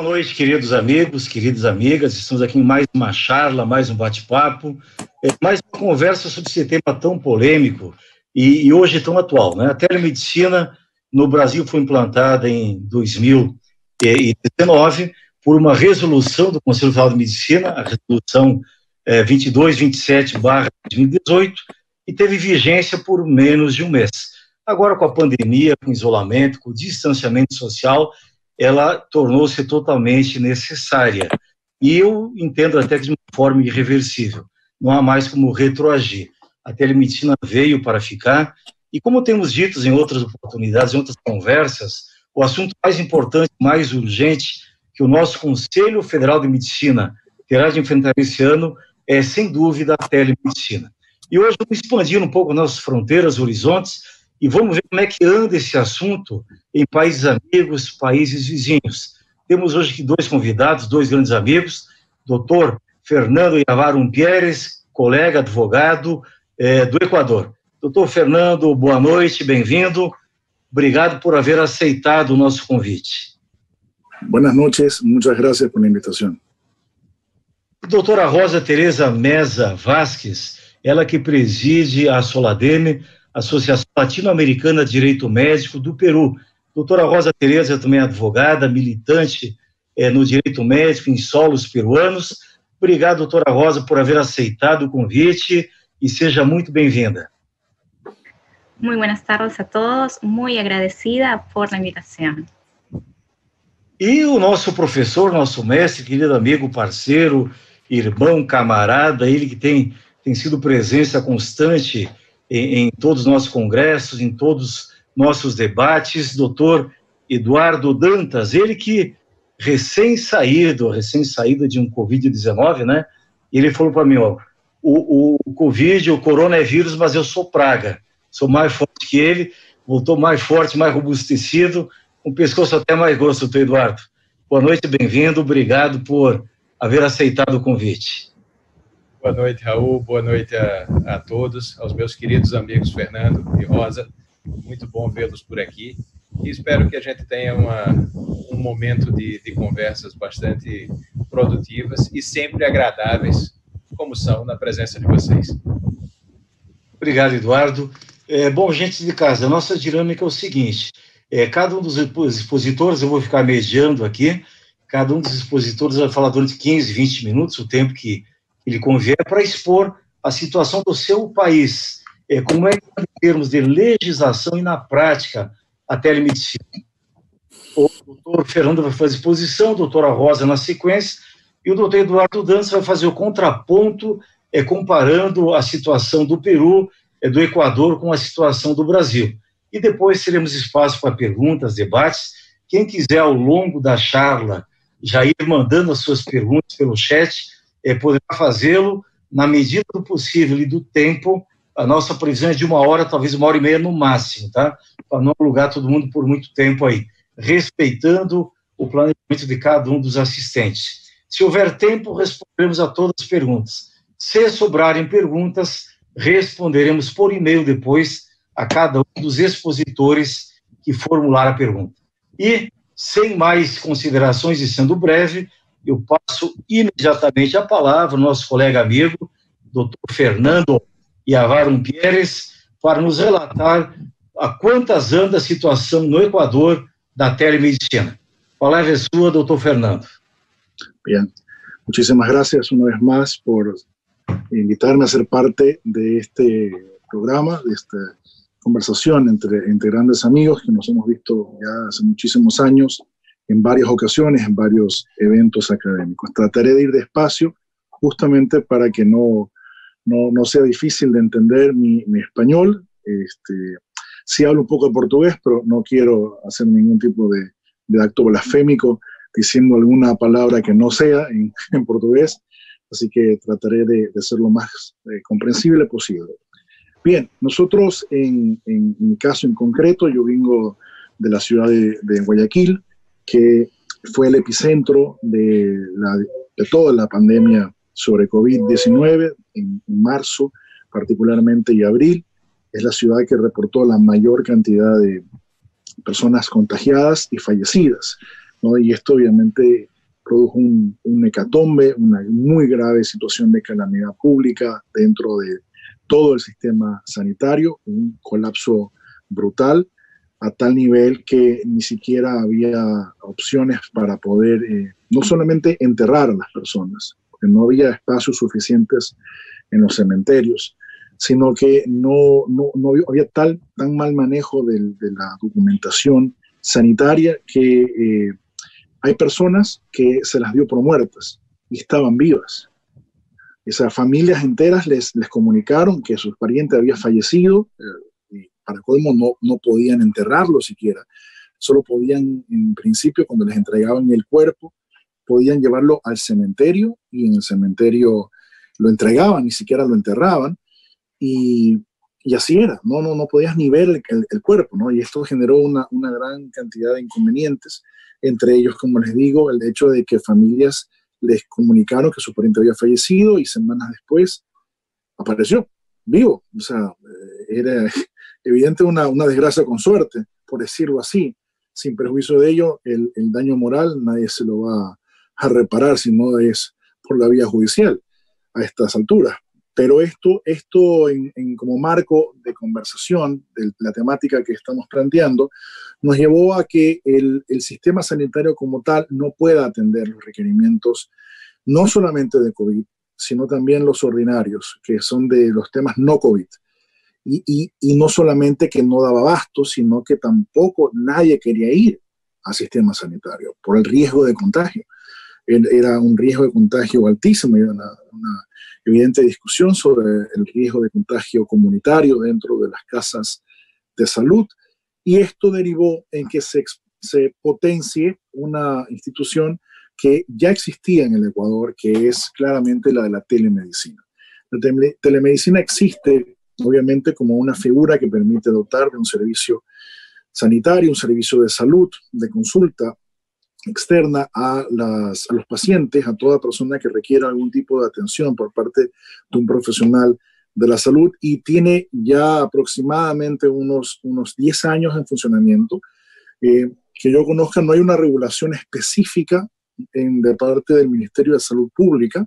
Boa noite, queridos amigos, queridas amigas. Estamos aqui em mais uma charla, mais um bate-papo, mais uma conversa sobre esse tema tão polêmico e hoje tão atual, né? A telemedicina no Brasil foi implantada em 2019 por uma resolução do Conselho Federal de Medicina, a resolução 2227/2018, e teve vigência por menos de um mês. Agora, com a pandemia, com o isolamento, com o distanciamento social, ela tornou-se totalmente necessária. E eu entendo até que de uma forma irreversível. Não há mais como retroagir. A telemedicina veio para ficar, e como temos dito em outras oportunidades, em outras conversas, o assunto mais importante, mais urgente, que o nosso Conselho Federal de Medicina terá de enfrentar esse ano é, sem dúvida, a telemedicina. E hoje vamos expandir um pouco nossas fronteiras, horizontes, e vamos ver como é que anda esse assunto em países amigos, países vizinhos. Temos hoje aqui dois convidados, dois grandes amigos, Dr. Fernando Yavarum Pieres, colega advogado do Equador. Dr. Fernando, boa noite, bem-vindo. Obrigado por haver aceitado o nosso convite. Buenas noches, muchas gracias por la invitación. Doutora Rosa Tereza Meza Vasques, ela que preside a Solademe, Associação Latino-Americana de Direito Médico do Peru. Doutora Rosa Tereza também é advogada, militante no direito médico em solos peruanos. Obrigado, doutora Rosa, por haver aceitado o convite e seja muito bem-vinda. Muy buenas tardes a todos, muy agradecida por la invitación. E o nosso professor, nosso mestre, querido amigo, parceiro, irmão, camarada, ele que tem sido presença constante em todos os nossos congressos, em todos os nossos debates, doutor Eduardo Dantas, ele que recém-saído de um Covid-19, né? Ele falou para mim, ó, o Covid, o corona é vírus, mas eu sou praga, sou mais forte que ele, voltou mais forte, mais robustecido, com o pescoço até mais grosso, doutor Eduardo. Boa noite, bem-vindo, obrigado por haver aceitado o convite. Boa noite, Raul, boa noite a todos, aos meus queridos amigos Fernando e Rosa, muito bom vê-los por aqui, e espero que a gente tenha um momento de conversas bastante produtivas e sempre agradáveis, como são na presença de vocês. Obrigado, Eduardo. Bom, gente de casa, a nossa dinâmica é o seguinte, cada um dos expositores, eu vou ficar mediando aqui, cada um dos expositores vai falar durante 15, 20 minutos, o tempo que ele convier, para expor a situação do seu país, como é que, em termos de legislação e na prática, a telemedicina. O doutor Fernando vai fazer exposição, a doutora Rosa na sequência, e o doutor Eduardo Dantas vai fazer o contraponto, comparando a situação do Peru, do Equador, com a situação do Brasil. E depois teremos espaço para perguntas, debates. Quem quiser, ao longo da charla, já ir mandando as suas perguntas pelo chat, poderá fazê-lo na medida do possível e do tempo. A nossa previsão é de 1 hora, talvez 1h30 no máximo, tá? Para não alugar todo mundo por muito tempo aí, respeitando o planejamento de cada um dos assistentes. Se houver tempo, responderemos a todas as perguntas. Se sobrarem perguntas, responderemos por e-mail depois a cada um dos expositores que formular a pergunta. E, sem mais considerações e sendo breve, eu passo imediatamente a palavra ao nosso colega amigo, doutor Fernando Yavarum Pieres, para nos relatar a quantas anda a situação no Equador da telemedicina. A palavra é sua, doutor Fernando. Bien, muchísimas gracias una vez más por invitarme a ser parte de este programa, de esta conversación entre grandes amigos que nos hemos visto ya hace muchísimos años, en varias ocasiones, en varios eventos académicos. Trataré de ir despacio justamente para que no sea difícil de entender mi español. Sí hablo un poco de portugués, pero no quiero hacer ningún tipo de acto blasfémico diciendo alguna palabra que no sea en portugués, así que trataré de ser lo más comprensible posible. Bien, nosotros en mi caso en concreto, yo vengo de la ciudad de Guayaquil, que fue el epicentro de toda la pandemia sobre COVID-19 en marzo, particularmente, y abril. Es la ciudad que reportó la mayor cantidad de personas contagiadas y fallecidas, ¿no? Y esto obviamente produjo un hecatombe, una muy grave situación de calamidad pública dentro de todo el sistema sanitario, un colapso brutal, a tal nivel que ni siquiera había opciones para poder no solamente enterrar a las personas, porque no había espacios suficientes en los cementerios, sino que no había tan mal manejo de la documentación sanitaria que hay personas que se las dio por muertas y estaban vivas. Esas familias enteras les comunicaron que su pariente había fallecido, y para colmo no podían enterrarlo siquiera. Solo podían, en principio, cuando les entregaban el cuerpo, podían llevarlo al cementerio y en el cementerio lo entregaban, ni siquiera lo enterraban. Y así era, no podías ni ver el cuerpo, ¿no? Y esto generó una gran cantidad de inconvenientes, entre ellos, como les digo, el hecho de que familias les comunicaron que su pariente había fallecido y semanas después apareció vivo. O sea, era evidente una desgracia con suerte, por decirlo así. Sin perjuicio de ello, el daño moral nadie se lo va a reparar si no es por la vía judicial a estas alturas. Pero esto como marco de conversación de la temática que estamos planteando, nos llevó a que el sistema sanitario como tal no pueda atender los requerimientos no solamente de COVID, sino también los ordinarios, que son de los temas no COVID. Y no solamente que no daba abasto, sino que tampoco nadie quería ir al sistema sanitario por el riesgo de contagio. Era un riesgo de contagio altísimo, y una evidente discusión sobre el riesgo de contagio comunitario dentro de las casas de salud, y esto derivó en que se potencie una institución que ya existía en el Ecuador, que es claramente la de la telemedicina. La telemedicina existe, obviamente, como una figura que permite dotar de un servicio sanitario, un servicio de salud, de consulta externa a los pacientes, a toda persona que requiera algún tipo de atención por parte de un profesional de la salud, y tiene ya aproximadamente unos 10 años en funcionamiento. Que yo conozca, no hay una regulación específica de parte del Ministerio de Salud Pública.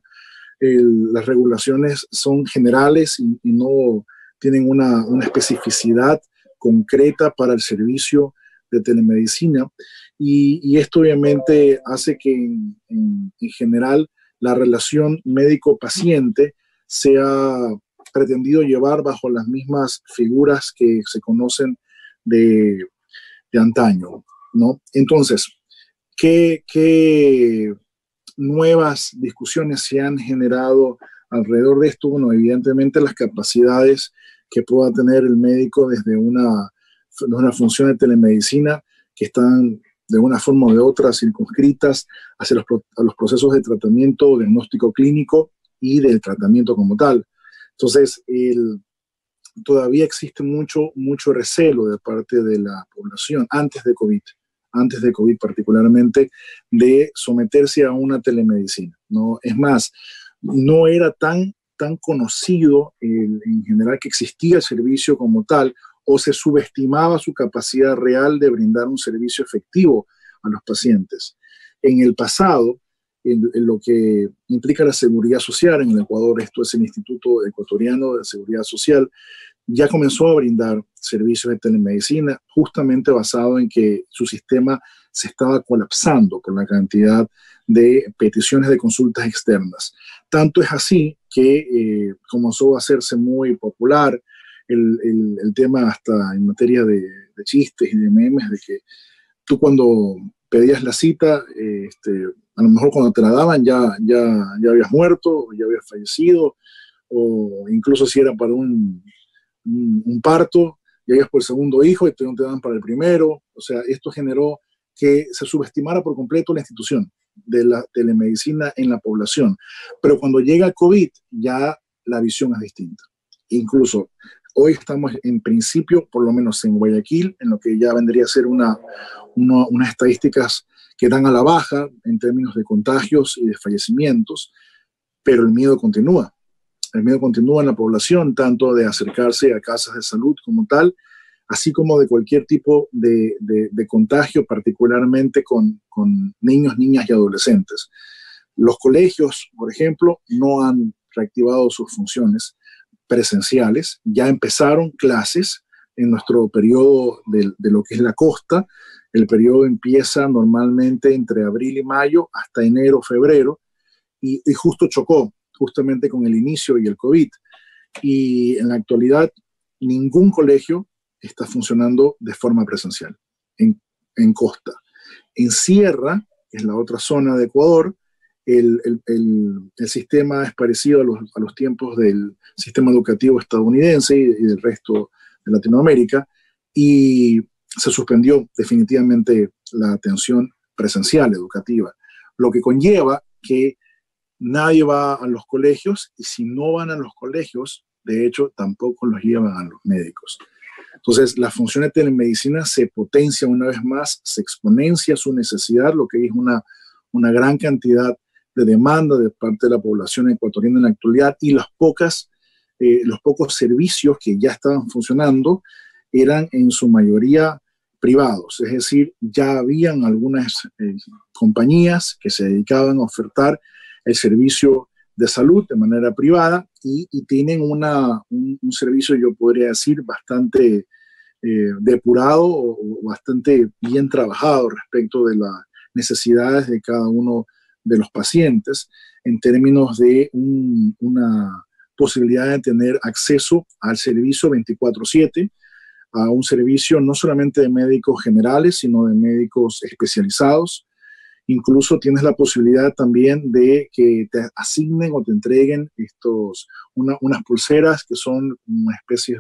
Las regulaciones son generales y no tienen una especificidad concreta para el servicio de telemedicina, y esto obviamente hace que en general la relación médico-paciente sea pretendido llevar bajo las mismas figuras que se conocen de antaño, ¿no? Entonces, ¿qué nuevas discusiones se han generado alrededor de esto? Bueno, evidentemente las capacidades que pueda tener el médico desde una función de telemedicina que están de una forma o de otra circunscritas hacia los procesos de tratamiento, diagnóstico clínico y del tratamiento como tal. Entonces, todavía existe mucho recelo de parte de la población antes de COVID particularmente, de someterse a una telemedicina, ¿no? Es más, no era tan conocido en general que existía el servicio como tal, o se subestimaba su capacidad real de brindar un servicio efectivo a los pacientes. En el pasado, en lo que implica la seguridad social en el Ecuador, esto es el Instituto Ecuatoriano de Seguridad Social, ya comenzó a brindar servicios de telemedicina, justamente basado en que su sistema se estaba colapsando por la cantidad de peticiones de consultas externas. Tanto es así que comenzó a hacerse muy popular el tema, hasta en materia de chistes y de memes, de que tú cuando pedías la cita, a lo mejor cuando te la daban ya habías muerto, ya habías fallecido, o incluso si era para un parto, ya ibas por el segundo hijo y no te dan para el primero. O sea, esto generó que se subestimara por completo la institución de la telemedicina en la población. Pero cuando llega el COVID, ya la visión es distinta. Incluso hoy estamos en principio, por lo menos en Guayaquil, en lo que ya vendría a ser unas estadísticas que dan a la baja en términos de contagios y de fallecimientos, pero el miedo continúa. El miedo continúa en la población, tanto de acercarse a casas de salud como tal, así como de cualquier tipo de contagio, particularmente con niños, niñas y adolescentes. Los colegios, por ejemplo, no han reactivado sus funciones presenciales, ya empezaron clases en nuestro periodo de lo que es la costa. El periodo empieza normalmente entre abril y mayo hasta enero, febrero, y justo chocó justamente con el inicio y el COVID. Y en la actualidad, ningún colegio está funcionando de forma presencial en costa. En Sierra, que es la otra zona de Ecuador, el sistema es parecido a los tiempos del sistema educativo estadounidense y del resto de Latinoamérica, y se suspendió definitivamente la atención presencial educativa, lo que conlleva que nadie va a los colegios, y si no van a los colegios, de hecho, tampoco los llevan a los médicos. Entonces, la función de telemedicina se potencia una vez más, se exponencia su necesidad, lo que es una gran cantidad de demanda de parte de la población ecuatoriana en la actualidad, y los pocos servicios que ya estaban funcionando eran en su mayoría privados, es decir, ya habían algunas compañías que se dedicaban a ofertar el servicio de salud de manera privada y tienen un servicio, yo podría decir, bastante depurado o bastante bien trabajado respecto de las necesidades de cada uno de los pacientes en términos de una posibilidad de tener acceso al servicio 24/7, a un servicio no solamente de médicos generales, sino de médicos especializados. Incluso tienes la posibilidad también de que te asignen o te entreguen unas pulseras que son una especie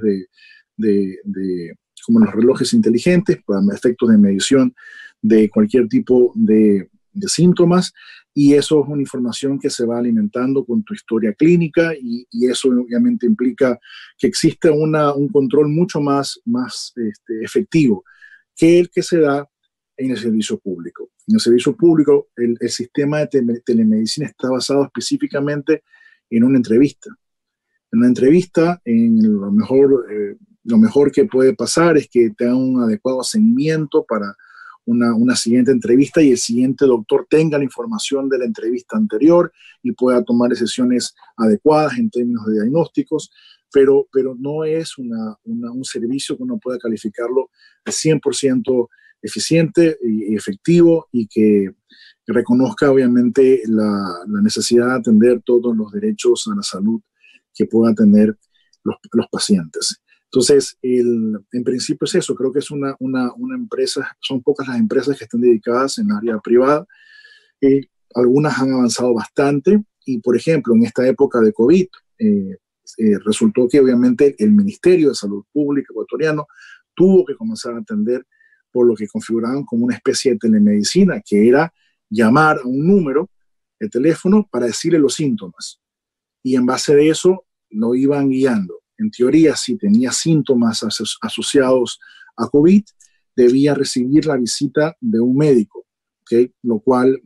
como los relojes inteligentes para efectos de medición de cualquier tipo de síntomas, y eso es una información que se va alimentando con tu historia clínica, y eso obviamente implica que existe un control mucho más efectivo que el que se da en el servicio público. En el servicio público, el sistema de telemedicina está basado específicamente en una entrevista. En una entrevista, lo mejor que puede pasar es que te hagan un adecuado seguimiento para una siguiente entrevista, y el siguiente doctor tenga la información de la entrevista anterior y pueda tomar decisiones adecuadas en términos de diagnósticos, pero no es un servicio que uno pueda calificarlo de 100% eficiente y efectivo, y que reconozca obviamente la necesidad de atender todos los derechos a la salud que puedan tener los pacientes. Entonces, en principio es eso. Creo que es una empresa, son pocas las empresas que están dedicadas en área privada. Algunas han avanzado bastante, y por ejemplo, en esta época de COVID, resultó que obviamente el Ministerio de Salud Pública ecuatoriano tuvo que comenzar a atender por lo que configuraban como una especie de telemedicina, que era llamar a un número de teléfono para decirle los síntomas, y en base de eso lo iban guiando. En teoría, si tenía síntomas asociados a COVID, debía recibir la visita de un médico, ¿okay? Lo cual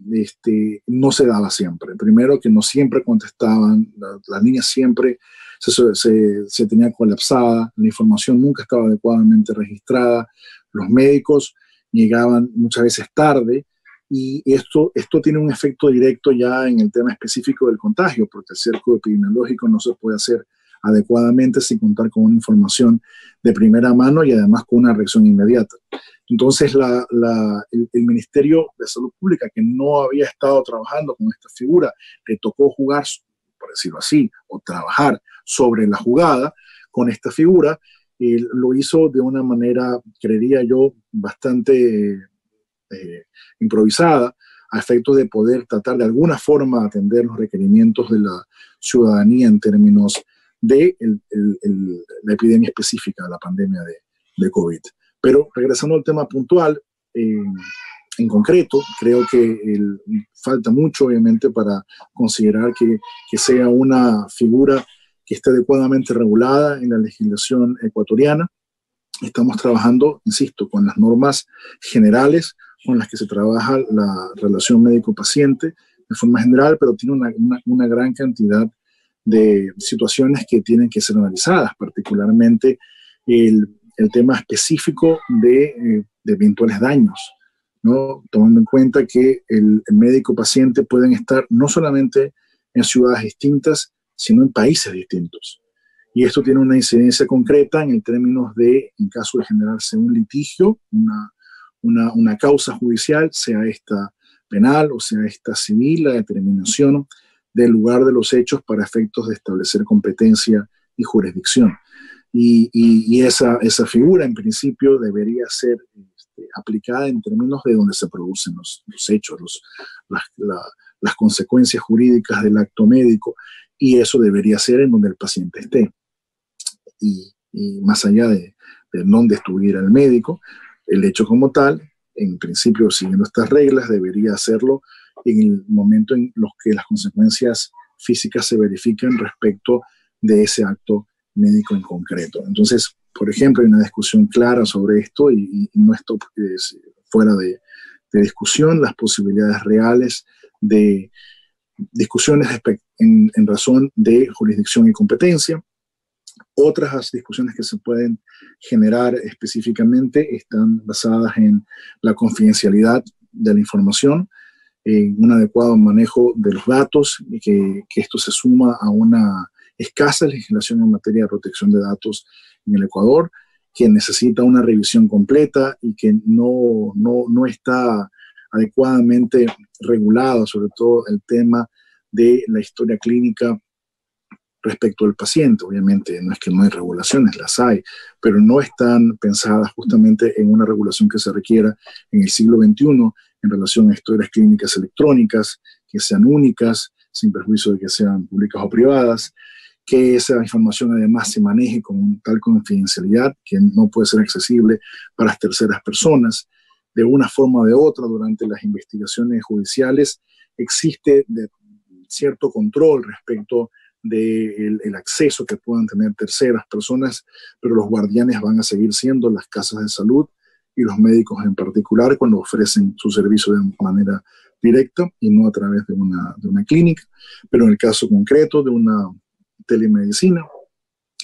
no se daba siempre. Primero, que no siempre contestaban, las líneas siempre se tenía colapsada, la información nunca estaba adecuadamente registrada, los médicos llegaban muchas veces tarde, y esto tiene un efecto directo ya en el tema específico del contagio, porque el cerco epidemiológico no se puede hacer adecuadamente sin contar con una información de primera mano y además con una reacción inmediata. Entonces, el Ministerio de Salud Pública, que no había estado trabajando con esta figura, le tocó jugar, por decirlo así, o trabajar sobre la jugada con esta figura. Lo hizo de una manera, creería yo, bastante improvisada, a efectos de poder tratar de alguna forma atender los requerimientos de la ciudadanía en términos de la epidemia específica de la pandemia de COVID. Pero regresando al tema puntual, en concreto, creo que falta mucho, obviamente, para considerar que sea una figura que esté adecuadamente regulada en la legislación ecuatoriana. Estamos trabajando, insisto, con las normas generales con las que se trabaja la relación médico-paciente de forma general, pero tiene una gran cantidad de situaciones que tienen que ser analizadas, particularmente el el tema específico de eventuales daños, ¿no? Tomando en cuenta que el médico paciente pueden estar no solamente en ciudades distintas, sino en países distintos. Y esto tiene una incidencia concreta en términos de, en caso de generarse un litigio, una causa judicial, sea esta penal o sea esta civil, la determinación del lugar de los hechos para efectos de establecer competencia y jurisdicción. Y esa figura, en principio, debería ser aplicada en términos de donde se producen los hechos, las consecuencias jurídicas del acto médico, y eso debería ser en donde el paciente esté. Y más allá de dónde estuviera el médico, el hecho como tal, en principio, siguiendo estas reglas, debería hacerlo en el momento en los que las consecuencias físicas se verifican respecto de ese acto médico en concreto. Entonces, por ejemplo, hay una discusión clara sobre esto y no está fuera de discusión las posibilidades reales de discusiones en razón de jurisdicción y competencia. Otras discusiones que se pueden generar específicamente están basadas en la confidencialidad de la información, en un adecuado manejo de los datos, y que esto se suma a una escasa legislación en materia de protección de datos en el Ecuador, que necesita una revisión completa y que no está adecuadamente regulada, sobre todo el tema de la historia clínica respecto al paciente. Obviamente no es que no hay regulaciones, las hay, pero no están pensadas justamente en una regulación que se requiera en el siglo XXI en relación a historias clínicas electrónicas, que sean únicas, sin perjuicio de que sean públicas o privadas, que esa información además se maneje con tal confidencialidad que no puede ser accesible para las terceras personas. De una forma o de otra, durante las investigaciones judiciales, existe cierto control respecto del acceso que puedan tener terceras personas, pero los guardianes van a seguir siendo las casas de salud y los médicos en particular cuando ofrecen su servicio de manera directa y no a través de una clínica. Pero en el caso concreto de una telemedicina,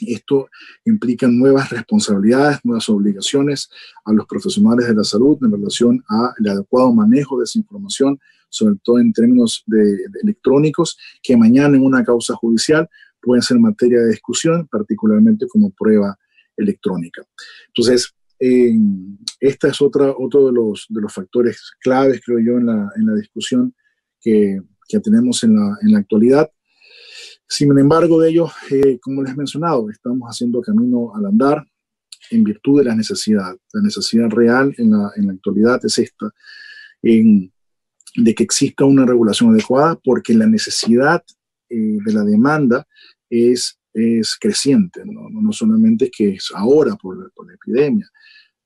esto implica nuevas responsabilidades, nuevas obligaciones a los profesionales de la salud en relación al adecuado manejo de esa información, sobre todo en términos de electrónicos, que mañana en una causa judicial pueden ser materia de discusión, particularmente como prueba electrónica. Entonces, esta es otro de los factores claves, creo yo, en la discusión que tenemos en la actualidad. Sin embargo, de ello, como les he mencionado, estamos haciendo camino al andar en virtud de la necesidad. La necesidad real en la actualidad es esta, de que exista una regulación adecuada, porque la necesidad de la demanda es creciente, no solamente que es ahora por la epidemia.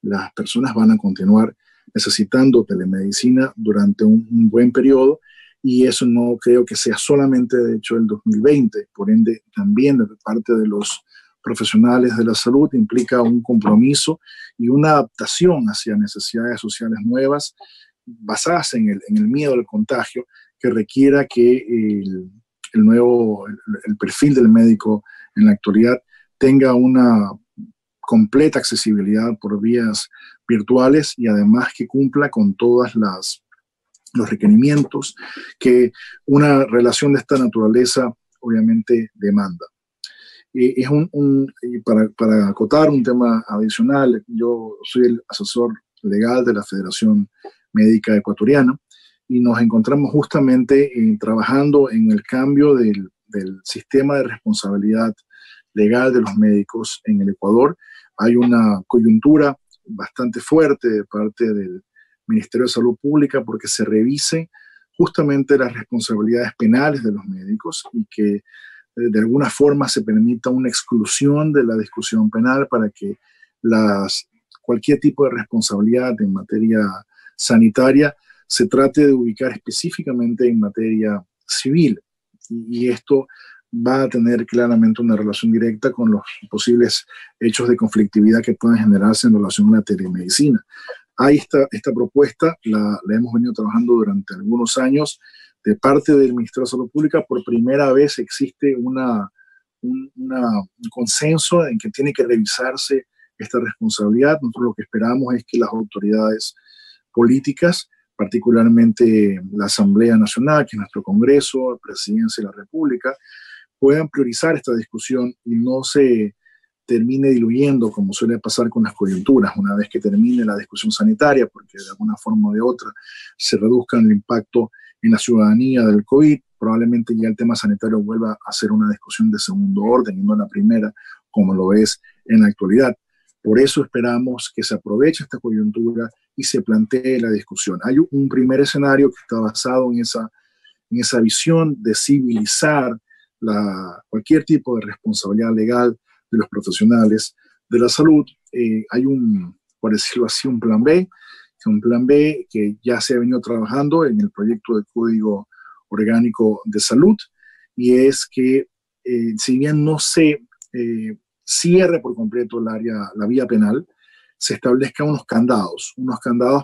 Las personas van a continuar necesitando telemedicina durante un buen periodo, y eso no creo que sea solamente, de hecho, el 2020. Por ende, también de parte de los profesionales de la salud implica un compromiso y una adaptación hacia necesidades sociales nuevas basadas en el miedo al contagio, que requiera que el perfil del médico en la actualidad tenga una completa accesibilidad por vías virtuales y además que cumpla con todas los requerimientos que una relación de esta naturaleza obviamente demanda. Es para acotar un tema adicional, yo soy el asesor legal de la Federación Médica Ecuatoriana y nos encontramos justamente trabajando en el cambio del sistema de responsabilidad legal de los médicos en el Ecuador. Hay una coyuntura bastante fuerte de parte del Ministerio de Salud Pública porque se revisen justamente las responsabilidades penales de los médicos y que de alguna forma se permita una exclusión de la discusión penal para que cualquier tipo de responsabilidad en materia sanitaria se trate de ubicar específicamente en materia civil. Y esto va a tener claramente una relación directa con los posibles hechos de conflictividad que puedan generarse en relación a la telemedicina. Hay esta propuesta, la hemos venido trabajando durante algunos años de parte del Ministerio de Salud Pública. Por primera vez existe un consenso en que tiene que revisarse esta responsabilidad. Nosotros lo que esperamos es que las autoridades políticas, particularmente la Asamblea Nacional, que es nuestro Congreso, la Presidencia de la República, puedan priorizar esta discusión y no se termine diluyendo, como suele pasar con las coyunturas, una vez que termine la discusión sanitaria, porque de alguna forma o de otra se reduzca el impacto en la ciudadanía del COVID, probablemente ya el tema sanitario vuelva a ser una discusión de segundo orden y no la primera, como lo es en la actualidad. Por eso esperamos que se aproveche esta coyuntura y se plantee la discusión. Hay un primer escenario que está basado en esa visión de civilizar cualquier tipo de responsabilidad legal de los profesionales de la salud. Hay por decirlo así, un plan B que ya se ha venido trabajando en el proyecto de Código Orgánico de Salud, y es que si bien no se cierre por completo la vía penal, se establezcan unos candados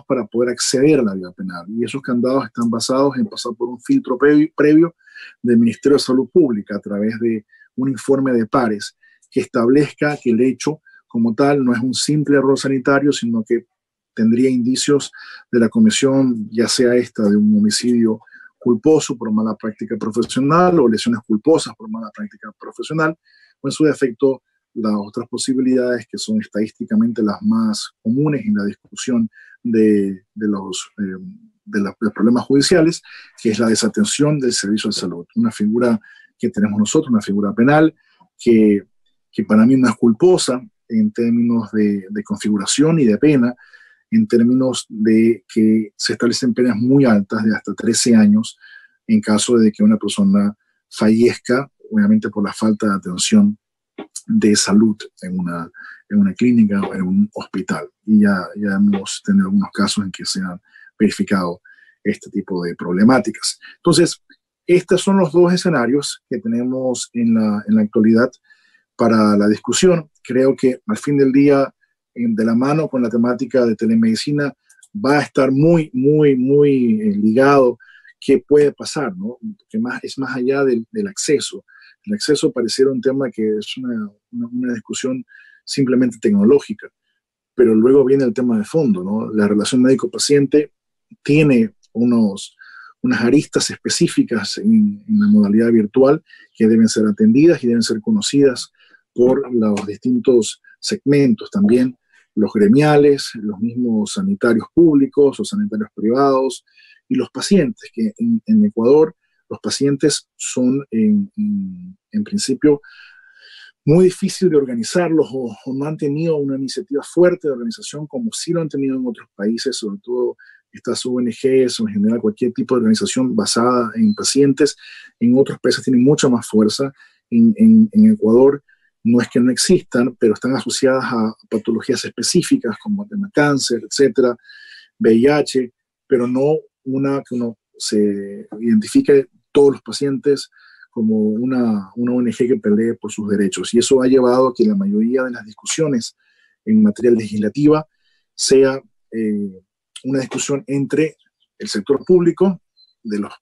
para poder acceder a la vía penal, y esos candados están basados en pasar por un filtro previo del Ministerio de Salud Pública a través de un informe de pares que establezca que el hecho como tal no es un simple error sanitario, sino que tendría indicios de la comisión, ya sea esta de un homicidio culposo por mala práctica profesional o lesiones culposas por mala práctica profesional, o en su defecto las otras posibilidades que son estadísticamente las más comunes en la discusión de los problemas judiciales, que es la desatención del servicio de salud. Una figura que tenemos nosotros, una figura penal que para mí no es culposa en términos de configuración y de pena, en términos de que se establecen penas muy altas de hasta 13 años en caso de que una persona fallezca, obviamente por la falta de atención de salud en una clínica o en un hospital. Y ya hemos tenido algunos casos en que se han verificado este tipo de problemáticas. Entonces, estos son los dos escenarios que tenemos en la actualidad para la discusión. Creo que al fin del día, de la mano con la temática de telemedicina, va a estar muy, muy, muy ligado qué puede pasar, ¿no? Que es más allá del acceso. El acceso pareciera un tema que es una discusión simplemente tecnológica, pero luego viene el tema de fondo, ¿no? La relación médico-paciente tiene unas aristas específicas en la modalidad virtual que deben ser atendidas y deben ser conocidas por los distintos segmentos, también los gremiales, los mismos sanitarios públicos, los sanitarios privados y los pacientes, que en Ecuador los pacientes son en principio muy difícil de organizarlos o no han tenido una iniciativa fuerte de organización como sí lo han tenido en otros países, sobre todo estas ONGs o en general cualquier tipo de organización basada en pacientes. En otros países tienen mucha más fuerza. En Ecuador no es que no existan, pero están asociadas a patologías específicas como el tema cáncer, etcétera, VIH, pero no una que uno se identifique todos los pacientes como una ONG que pelee por sus derechos. Y eso ha llevado a que la mayoría de las discusiones en materia legislativa sea una discusión entre el sector público de los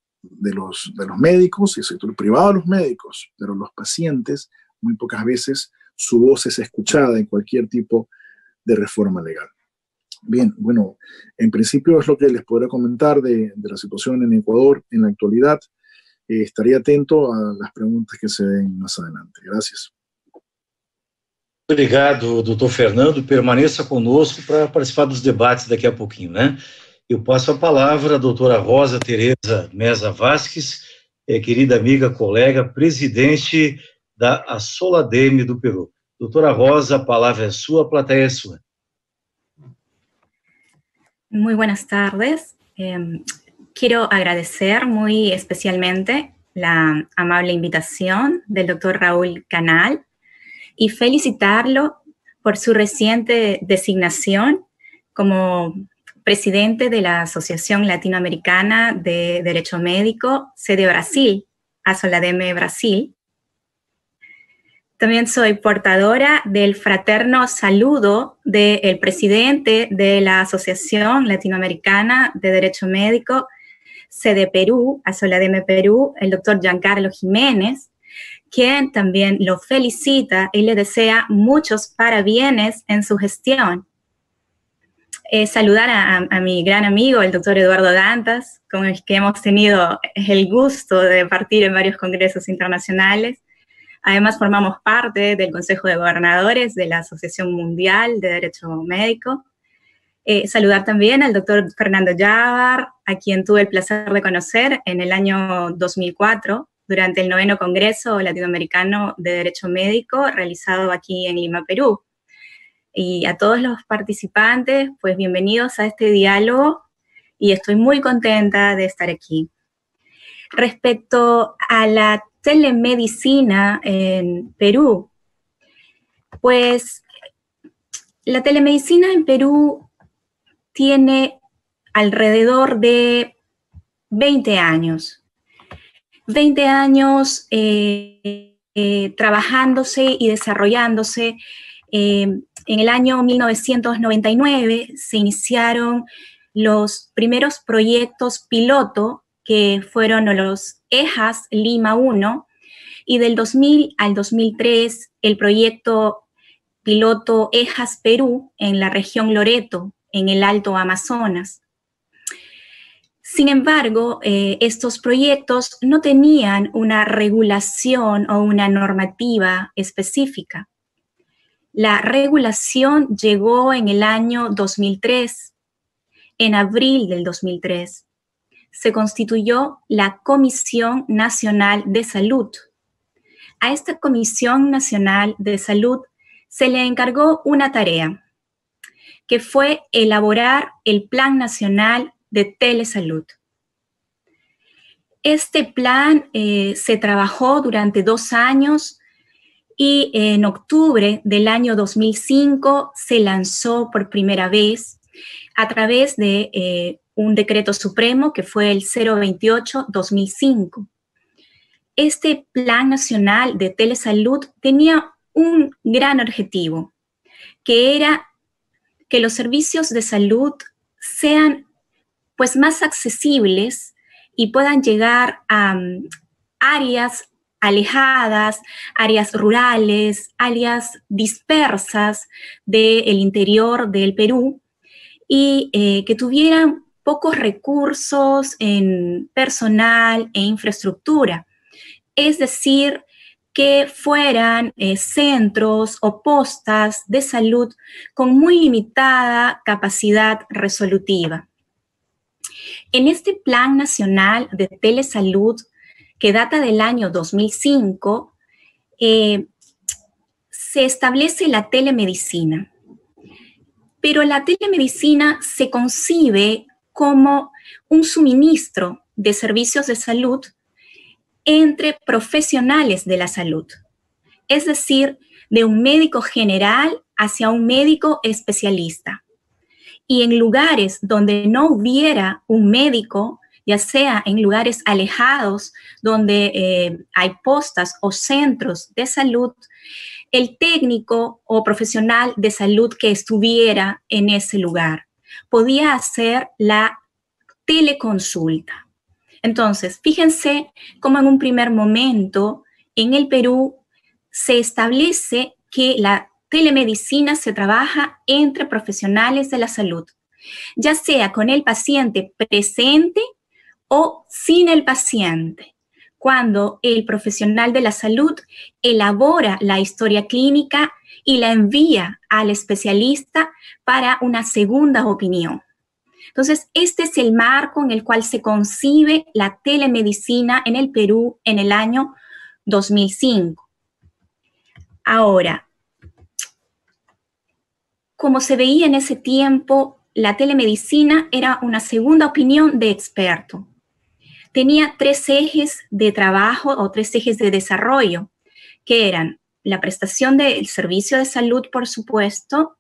médicos y el sector privado de los médicos, pero los pacientes muy pocas veces su voz es escuchada en cualquier tipo de reforma legal. Bien, bueno, en principio es lo que les podré comentar de la situación en Ecuador en la actualidad. Estaría atento a las preguntas que se den más adelante. Gracias. Obrigado, doutor Fernando. Permaneça conosco para participar dos debates daqui a pouquinho, né? Eu passo a palavra à doutora Rosa Tereza Meza Vasques, querida amiga, colega, presidente da Asoladem do Peru. Doutora Rosa, a palavra é sua, a plateia é sua. Muy buenas tardes. Quiero agradecer muy especialmente la amable invitación del doctor Raúl Canal y felicitarlo por su reciente designación como presidente de la Asociación Latinoamericana de Derecho Médico, sede Brasil, Asoladem Brasil. También soy portadora del fraterno saludo del presidente de la Asociación Latinoamericana de Derecho Médico, sede Perú, Asoladem Perú, el doctor Giancarlo Jiménez, quien también lo felicita y le desea muchos parabienes en su gestión. Saludar a mi gran amigo, el doctor Eduardo Dantas, con el que hemos tenido el gusto de partir en varios congresos internacionales. Además, formamos parte del Consejo de Gobernadores de la Asociación Mundial de Derecho Médico. Saludar también al doctor Fernando Yavar, a quien tuve el placer de conocer en el año 2004, durante el 9º Congreso Latinoamericano de Derecho Médico, realizado aquí en Lima, Perú. Y a todos los participantes, pues bienvenidos a este diálogo, y estoy muy contenta de estar aquí. Respecto a la telemedicina en Perú, pues la telemedicina en Perú tiene alrededor de 20 años. 20 años trabajándose y desarrollándose. En el año 1999 se iniciaron los primeros proyectos piloto, que fueron los EJAS Lima 1, y del 2000 al 2003 el proyecto piloto EJAS Perú en la región Loreto, en el Alto Amazonas. Sin embargo, estos proyectos no tenían una regulación o una normativa específica. La regulación llegó en el año 2003, en abril del 2003. Se constituyó la Comisión Nacional de Salud. A esta Comisión Nacional de Salud se le encargó una tarea, que fue elaborar el Plan Nacional de Telesalud. Este plan se trabajó durante 2 años y en octubre del año 2005 se lanzó por primera vez a través de un decreto supremo que fue el 028-2005. Este Plan Nacional de Telesalud tenía un gran objetivo, que era que los servicios de salud sean pues más accesibles y puedan llegar a áreas alejadas, áreas rurales, áreas dispersas del interior del Perú, y que tuvieran pocos recursos en personal e infraestructura. Es decir, que fueran centros o postas de salud con muy limitada capacidad resolutiva. En este Plan Nacional de Telesalud, que data del año 2005, se establece la telemedicina. Pero la telemedicina se concibe como un suministro de servicios de salud entre profesionales de la salud, es decir, de un médico general hacia un médico especialista. Y en lugares donde no hubiera un médico, ya sea en lugares alejados donde hay postas o centros de salud, el técnico o profesional de salud que estuviera en ese lugar podía hacer la teleconsulta. Entonces, fíjense cómo en un primer momento en el Perú se establece que la telemedicina se trabaja entre profesionales de la salud, ya sea con el paciente presente o sin el paciente, cuando el profesional de la salud elabora la historia clínica y la envía al especialista para una segunda opinión. Entonces, este es el marco en el cual se concibe la telemedicina en el Perú en el año 2005. Ahora, como se veía en ese tiempo, la telemedicina era una segunda opinión de experto. Tenía 3 ejes de trabajo o 3 ejes de desarrollo, que eran la prestación del servicio de salud, por supuesto,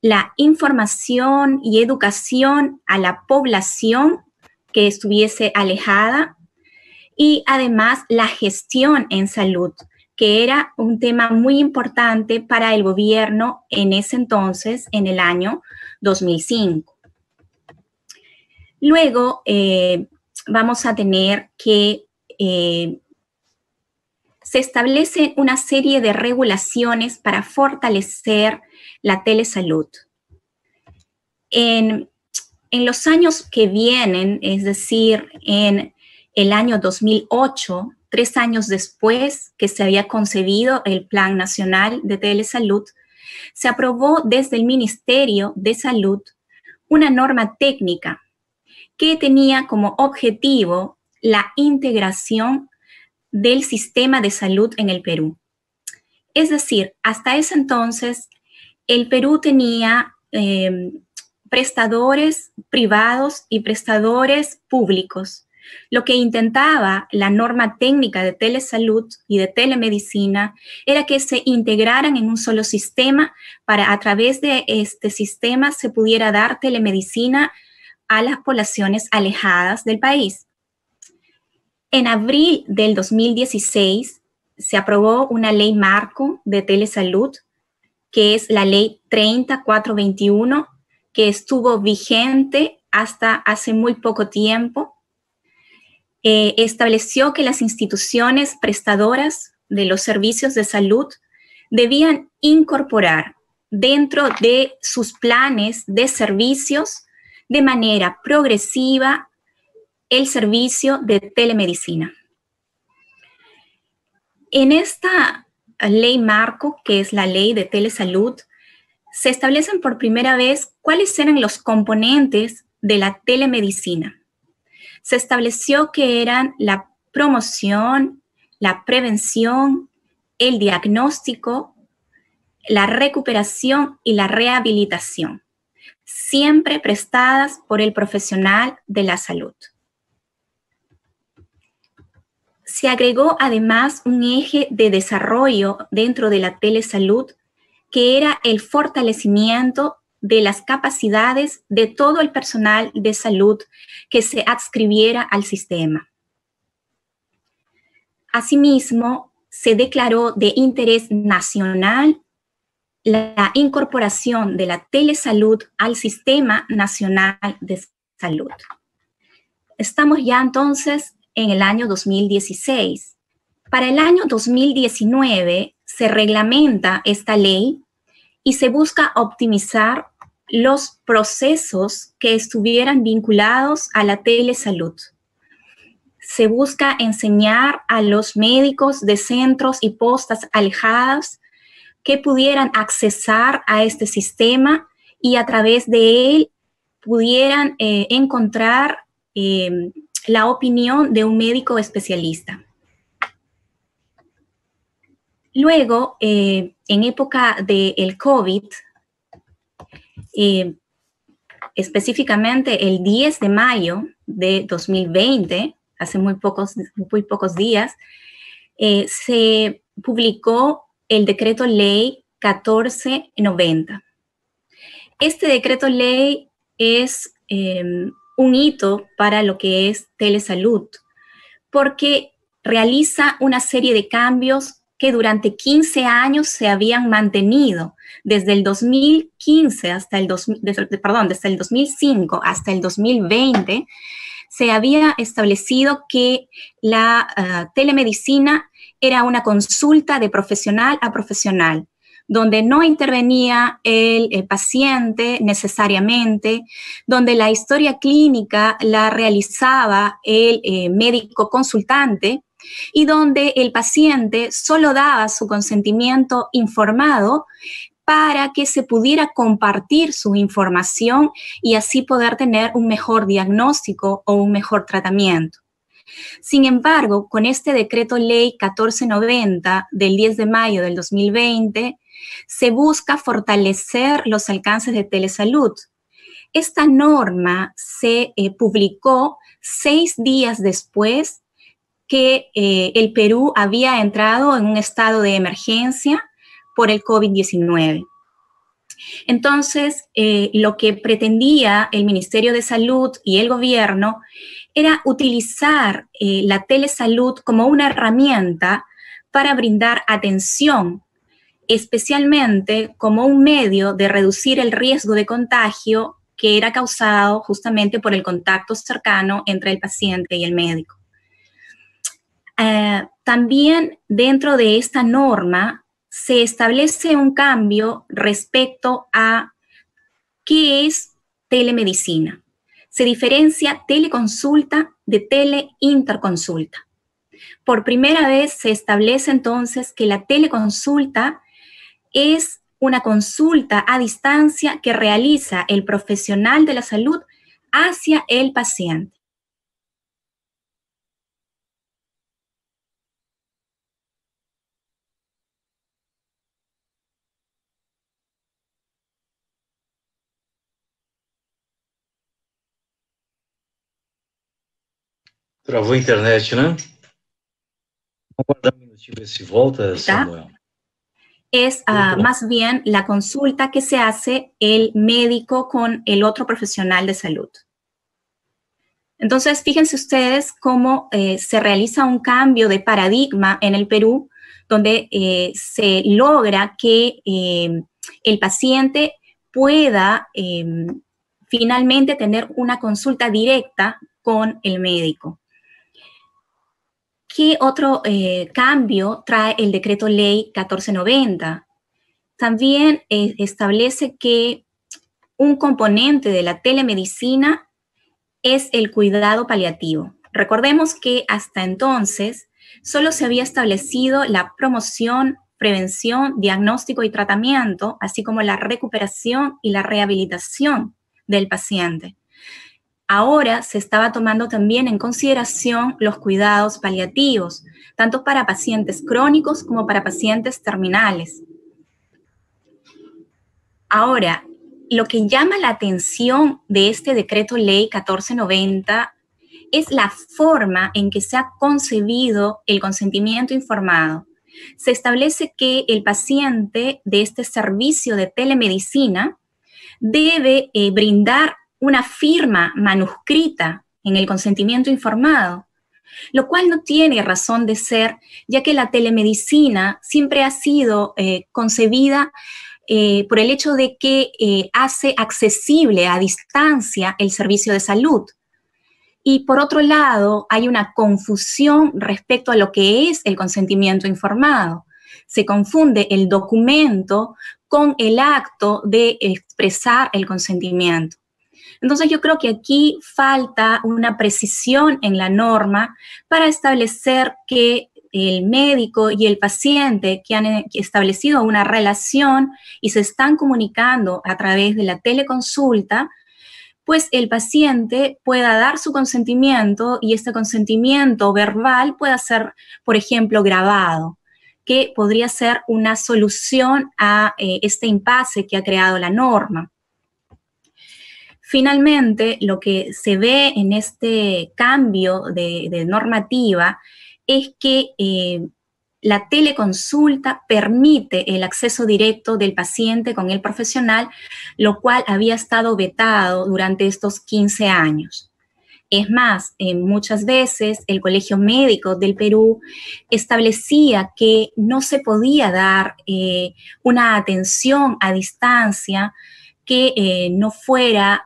la información y educación a la población que estuviese alejada, y además la gestión en salud, que era un tema muy importante para el gobierno en ese entonces, en el año 2005. Luego vamos a tener que se se establecen una serie de regulaciones para fortalecer la telesalud. En los años que vienen, es decir, en el año 2008, 3 años después que se había concebido el Plan Nacional de Telesalud, se aprobó desde el Ministerio de Salud una norma técnica que tenía como objetivo la integración del sistema de salud en el Perú. Es decir, hasta ese entonces, el Perú tenía prestadores privados y prestadores públicos. Lo que intentaba la norma técnica de telesalud y de telemedicina era que se integraran en un solo sistema para a través de este sistema se pudiera dar telemedicina a las poblaciones alejadas del país. En abril del 2016 se aprobó una ley marco de telesalud, que es la ley 30421, que estuvo vigente hasta hace muy poco tiempo. Estableció que las instituciones prestadoras de los servicios de salud debían incorporar dentro de sus planes de servicios de manera progresiva el servicio de telemedicina. En esta ley marco, que es la ley de telesalud, se establecen por primera vez cuáles eran los componentes de la telemedicina. Se estableció que eran la promoción, la prevención, el diagnóstico, la recuperación y la rehabilitación, siempre prestadas por el profesional de la salud. Se agregó además un eje de desarrollo dentro de la telesalud, que era el fortalecimiento de las capacidades de todo el personal de salud que se adscribiera al sistema. Asimismo, se declaró de interés nacional la incorporación de la telesalud al Sistema Nacional de Salud. Estamos ya entonces en el año 2016. Para el año 2019 se reglamenta esta ley y se busca optimizar los procesos que estuvieran vinculados a la telesalud. Se busca enseñar a los médicos de centros y postas alejadas que pudieran accesar a este sistema y a través de él pudieran encontrar la opinión de un médico especialista. Luego, en época del COVID, específicamente el 10 de mayo de 2020, hace muy pocos días, se publicó el decreto ley 1490. Este decreto ley es un hito para lo que es telesalud, porque realiza una serie de cambios que durante 15 años se habían mantenido. Desde el 2015 hasta desde el 2005 hasta el 2020, se había establecido que la telemedicina era una consulta de profesional a profesional, donde no intervenía el paciente necesariamente, donde la historia clínica la realizaba el médico consultante y donde el paciente solo daba su consentimiento informado para que se pudiera compartir su información y así poder tener un mejor diagnóstico o un mejor tratamiento. Sin embargo, con este decreto ley 1490 del 10 de mayo del 2020, se busca fortalecer los alcances de telesalud. Esta norma se publicó 6 días después que el Perú había entrado en un estado de emergencia por el COVID-19. Entonces, lo que pretendía el Ministerio de Salud y el gobierno era utilizar la telesalud como una herramienta para brindar atención, especialmente como un medio de reducir el riesgo de contagio que era causado justamente por el contacto cercano entre el paciente y el médico. también dentro de esta norma se establece un cambio respecto a qué es telemedicina. Se diferencia teleconsulta de teleinterconsulta. Por primera vez se establece entonces que la teleconsulta es una consulta a distancia que realiza el profesional de la salud hacia el paciente. Travou a internet, né? Vamos aguardar un minutinho ver si volta, Samuel. Es más bien la consulta que se hace el médico con el otro profesional de salud. Entonces, fíjense ustedes cómo se realiza un cambio de paradigma en el Perú, donde se logra que el paciente pueda finalmente tener una consulta directa con el médico. ¿Qué otro cambio trae el decreto ley 1490? También establece que un componente de la telemedicina es el cuidado paliativo. Recordemos que hasta entonces solo se había establecido la promoción, prevención, diagnóstico y tratamiento, así como la recuperación y la rehabilitación del paciente. Ahora se estaba tomando también en consideración los cuidados paliativos, tanto para pacientes crónicos como para pacientes terminales. Ahora, lo que llama la atención de este decreto ley 1490 es la forma en que se ha concebido el consentimiento informado. Se establece que el paciente de este servicio de telemedicina debe brindar una firma manuscrita en el consentimiento informado, lo cual no tiene razón de ser, ya que la telemedicina siempre ha sido concebida por el hecho de que hace accesible a distancia el servicio de salud. Y por otro lado, hay una confusión respecto a lo que es el consentimiento informado. Se confunde el documento con el acto de expresar el consentimiento. Entonces yo creo que aquí falta una precisión en la norma para establecer que el médico y el paciente que han establecido una relación y se están comunicando a través de la teleconsulta, pues el paciente pueda dar su consentimiento y este consentimiento verbal pueda ser, por ejemplo, grabado, que podría ser una solución a este impasse que ha creado la norma. Finalmente, lo que se ve en este cambio de normativa es que la teleconsulta permite el acceso directo del paciente con el profesional, lo cual había estado vetado durante estos 15 años. Es más, muchas veces el Colegio Médico del Perú establecía que no se podía dar una atención a distancia que no fuera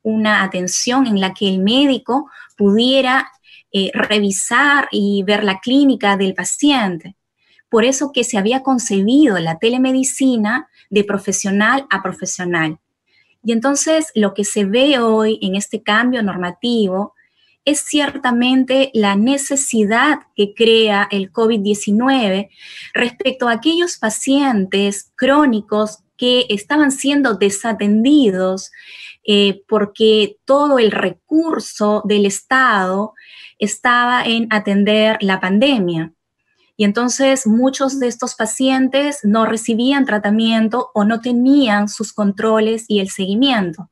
una atención en la que el médico pudiera revisar y ver la clínica del paciente. Por eso que se había concebido la telemedicina de profesional a profesional. Y entonces lo que se ve hoy en este cambio normativo es ciertamente la necesidad que crea el COVID-19 respecto a aquellos pacientes crónicos que estaban siendo desatendidos porque todo el recurso del Estado estaba en atender la pandemia. Y entonces muchos de estos pacientes no recibían tratamiento o no tenían sus controles y el seguimiento.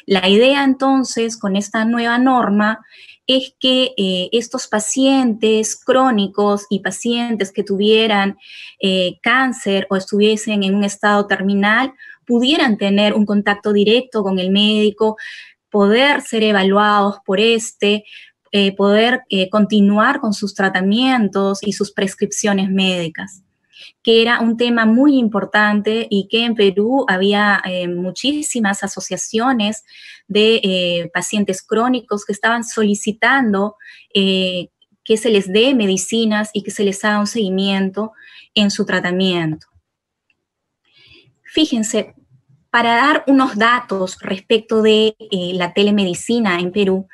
La idea entonces con esta nueva norma es que estos pacientes crónicos y pacientes que tuvieran cáncer o estuviesen en un estado terminal pudieran tener un contacto directo con el médico, poder ser evaluados por poder continuar con sus tratamientos y sus prescripciones médicas, que era un tema muy importante y que en Perú había muchísimas asociaciones de pacientes crónicos que estaban solicitando que se les dé medicinas y que se les haga un seguimiento en su tratamiento. Fíjense, para dar unos datos respecto de la telemedicina en Perú,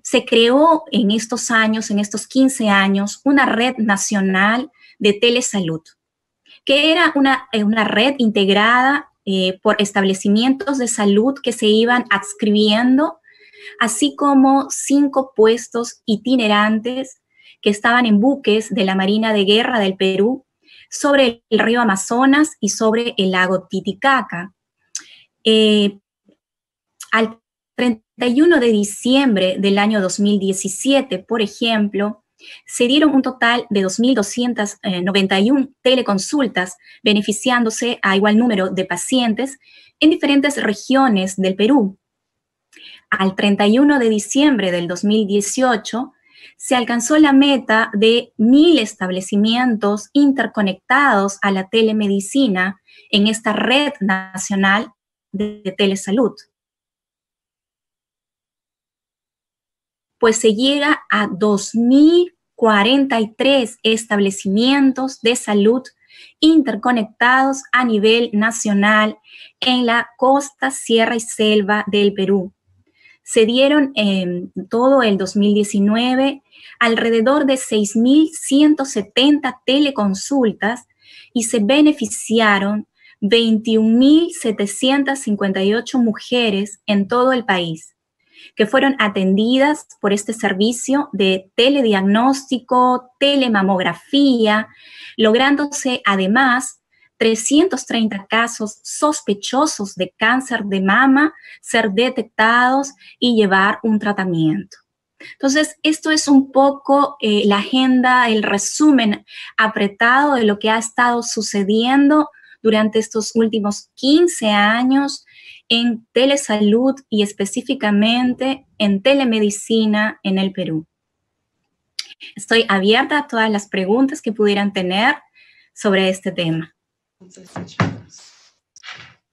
se creó en estos años, en estos 15 años, una red nacional de telesalud, que era una red integrada por establecimientos de salud que se iban adscribiendo, así como 5 puestos itinerantes que estaban en buques de la Marina de Guerra del Perú sobre el río Amazonas y sobre el lago Titicaca. Al 31 de diciembre del año 2017, por ejemplo, se dieron un total de 2.291 teleconsultas, beneficiándose a igual número de pacientes en diferentes regiones del Perú. Al 31 de diciembre del 2018, se alcanzó la meta de 1.000 establecimientos interconectados a la telemedicina en esta red nacional de telesalud. Pues se llega a 2.043 establecimientos de salud interconectados a nivel nacional en la costa, sierra y selva del Perú. Se dieron en todo el 2019 alrededor de 6.170 teleconsultas y se beneficiaron 21.758 mujeres en todo el país, que fueron atendidas por este servicio de telediagnóstico, telemamografía, lográndose además 330 casos sospechosos de cáncer de mama ser detectados y llevar un tratamiento. Entonces, esto es un poco la agenda, el resumen apretado de lo que ha estado sucediendo durante estos últimos 15 años en telesalud y específicamente en telemedicina en el Perú. Estoy abierta a todas las preguntas que pudieran tener sobre este tema.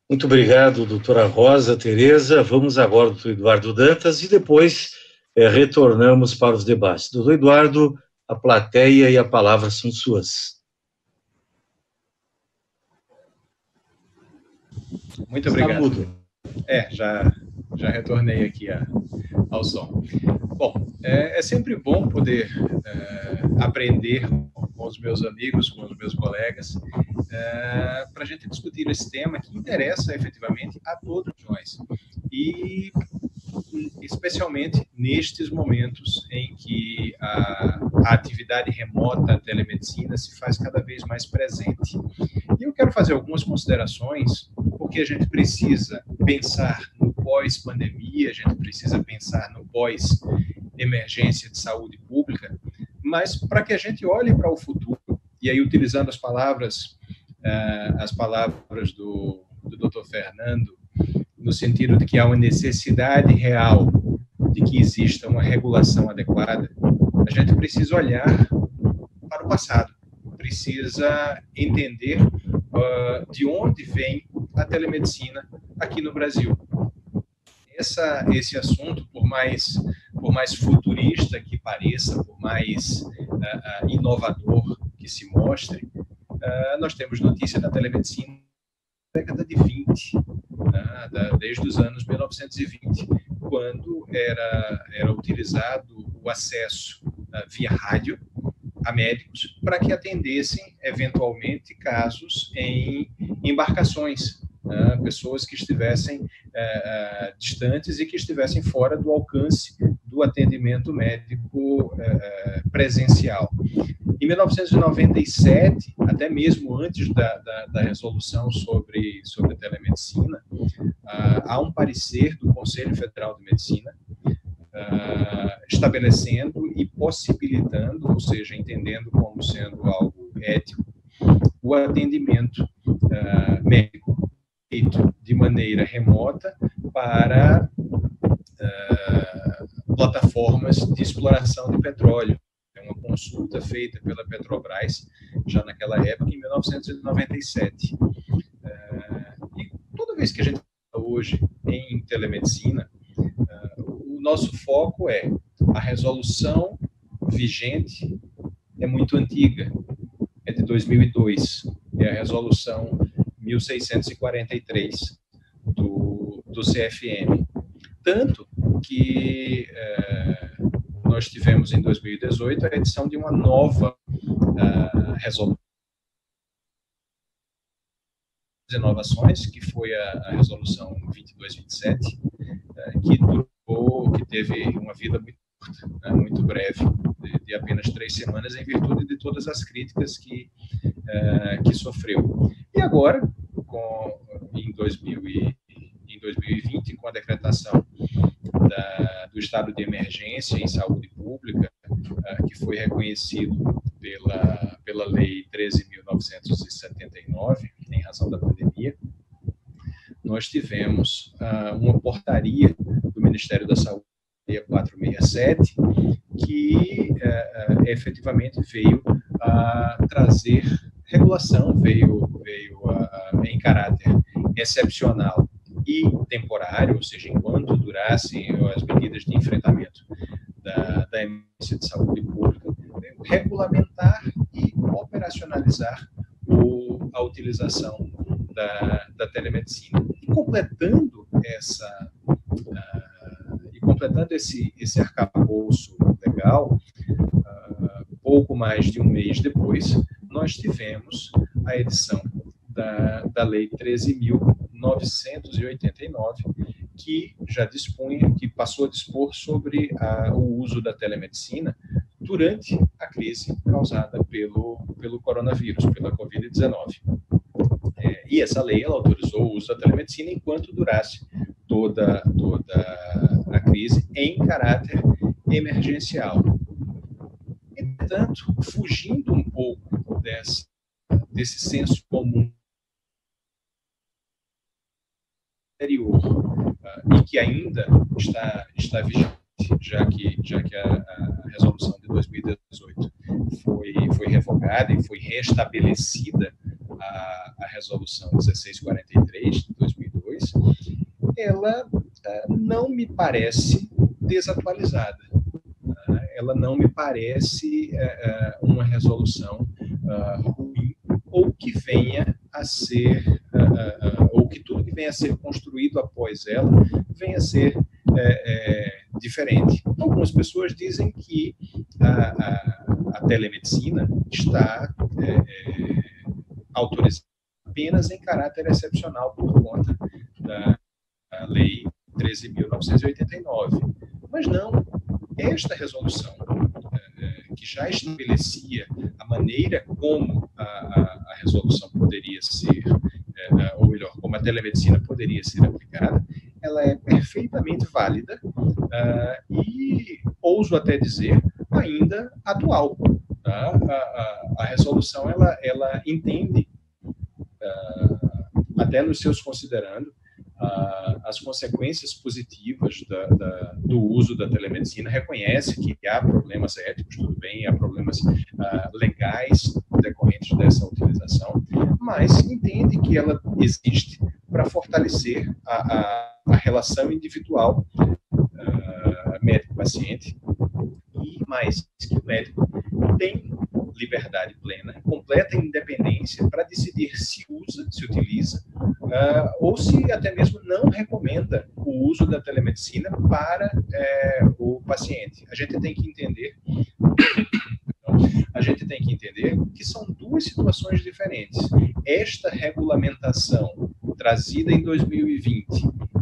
Muito obrigado, doutora Rosa, Tereza. Vamos agora ao doutor Eduardo Dantas e depois retornamos para os debates. Doutor Eduardo, a plateia e a palavra são suas. Muito obrigado. Já retornei aqui ao som. Bom, é sempre bom poder aprender com os meus amigos, com os meus colegas, para a gente discutir esse tema que interessa efetivamente a todos nós. E especialmente nestes momentos em que a atividade remota, a telemedicina, se faz cada vez mais presente. E eu quero fazer algumas considerações, porque a gente precisa pensar no pós-pandemia, a gente precisa pensar no pós-emergência de saúde pública, mas para que a gente olhe para o futuro, e aí utilizando as palavras do Dr. Fernando, no sentido de que há uma necessidade real de que exista uma regulação adequada, a gente precisa olhar para o passado, precisa entender de onde vem a telemedicina aqui no Brasil. Esse assunto, por mais futurista que pareça, por mais inovador que se mostre, nós temos notícia da telemedicina na década de 20, desde os anos 1920, quando era utilizado o acesso via rádio a médicos para que atendessem, eventualmente, casos em embarcações, pessoas que estivessem distantes e que estivessem fora do alcance do atendimento médico presencial. Em 1997, até mesmo antes da resolução sobre a telemedicina, há um parecer do Conselho Federal de Medicina estabelecendo e possibilitando, ou seja, entendendo como sendo algo ético, o atendimento médico feito de maneira remota para plataformas de exploração de petróleo. É uma consulta feita pela Petrobras, já naquela época, em 1997. E toda vez que a gente fala hoje em telemedicina, o nosso foco é a resolução vigente é muito antiga, é de 2002, é a resolução 1643 do CFM. Tanto que nós tivemos em 2018 a edição de uma nova resolução de inovações, que foi a resolução 2227, que teve uma vida muito curta, né, muito breve, de apenas 3 semanas, em virtude de todas as críticas que sofreu. E agora, em 2020, com a decretação do estado de emergência em saúde pública, que foi reconhecido pela Lei 13.979, em razão da pandemia, nós tivemos uma portaria do Ministério da Saúde, 467, que efetivamente veio a trazer regulação, veio em caráter excepcional e temporário, ou seja, enquanto durassem as medidas de enfrentamento da emergência de saúde pública, regulamentar e operacionalizar a utilização da telemedicina. E completando esse arcabouço legal, pouco mais de um mês depois, nós tivemos a edição da Lei 13.989, que passou a dispor sobre o uso da telemedicina durante a crise causada pelo coronavírus, pela Covid-19. E essa lei ela autorizou o uso da telemedicina enquanto durasse toda a crise em caráter emergencial. Entretanto, fugindo um pouco desse senso comum anterior, e que ainda está vigente, já que a resolução de 2018 foi revogada e foi restabelecida a resolução 1643 de 2002, ela não me parece desatualizada. Ela não me parece uma resolução ruim, ou que venha a ser, ou que tudo que venha a ser construído após ela venha a ser diferente. Algumas pessoas dizem que a telemedicina está autorizada apenas em caráter excepcional por conta da Lei 13.989. Mas não, esta resolução, que já estabelecia a maneira como a resolução poderia ser, ou melhor, como a telemedicina poderia ser aplicada, ela é perfeitamente válida e, ouso até dizer, ainda atual. A resolução, ela entende, até nos seus considerando, as consequências positivas do uso da telemedicina, reconhece que há problemas éticos, tudo bem, há problemas legais decorrentes dessa utilização, mas entende que ela existe para fortalecer a relação individual médico-paciente, e mais, que o médico tem liberdade plena, completa independência para decidir se utiliza, ou se até mesmo não recomenda o uso da telemedicina para o paciente. A gente tem que entender que são duas situações diferentes. Esta regulamentação trazida em 2020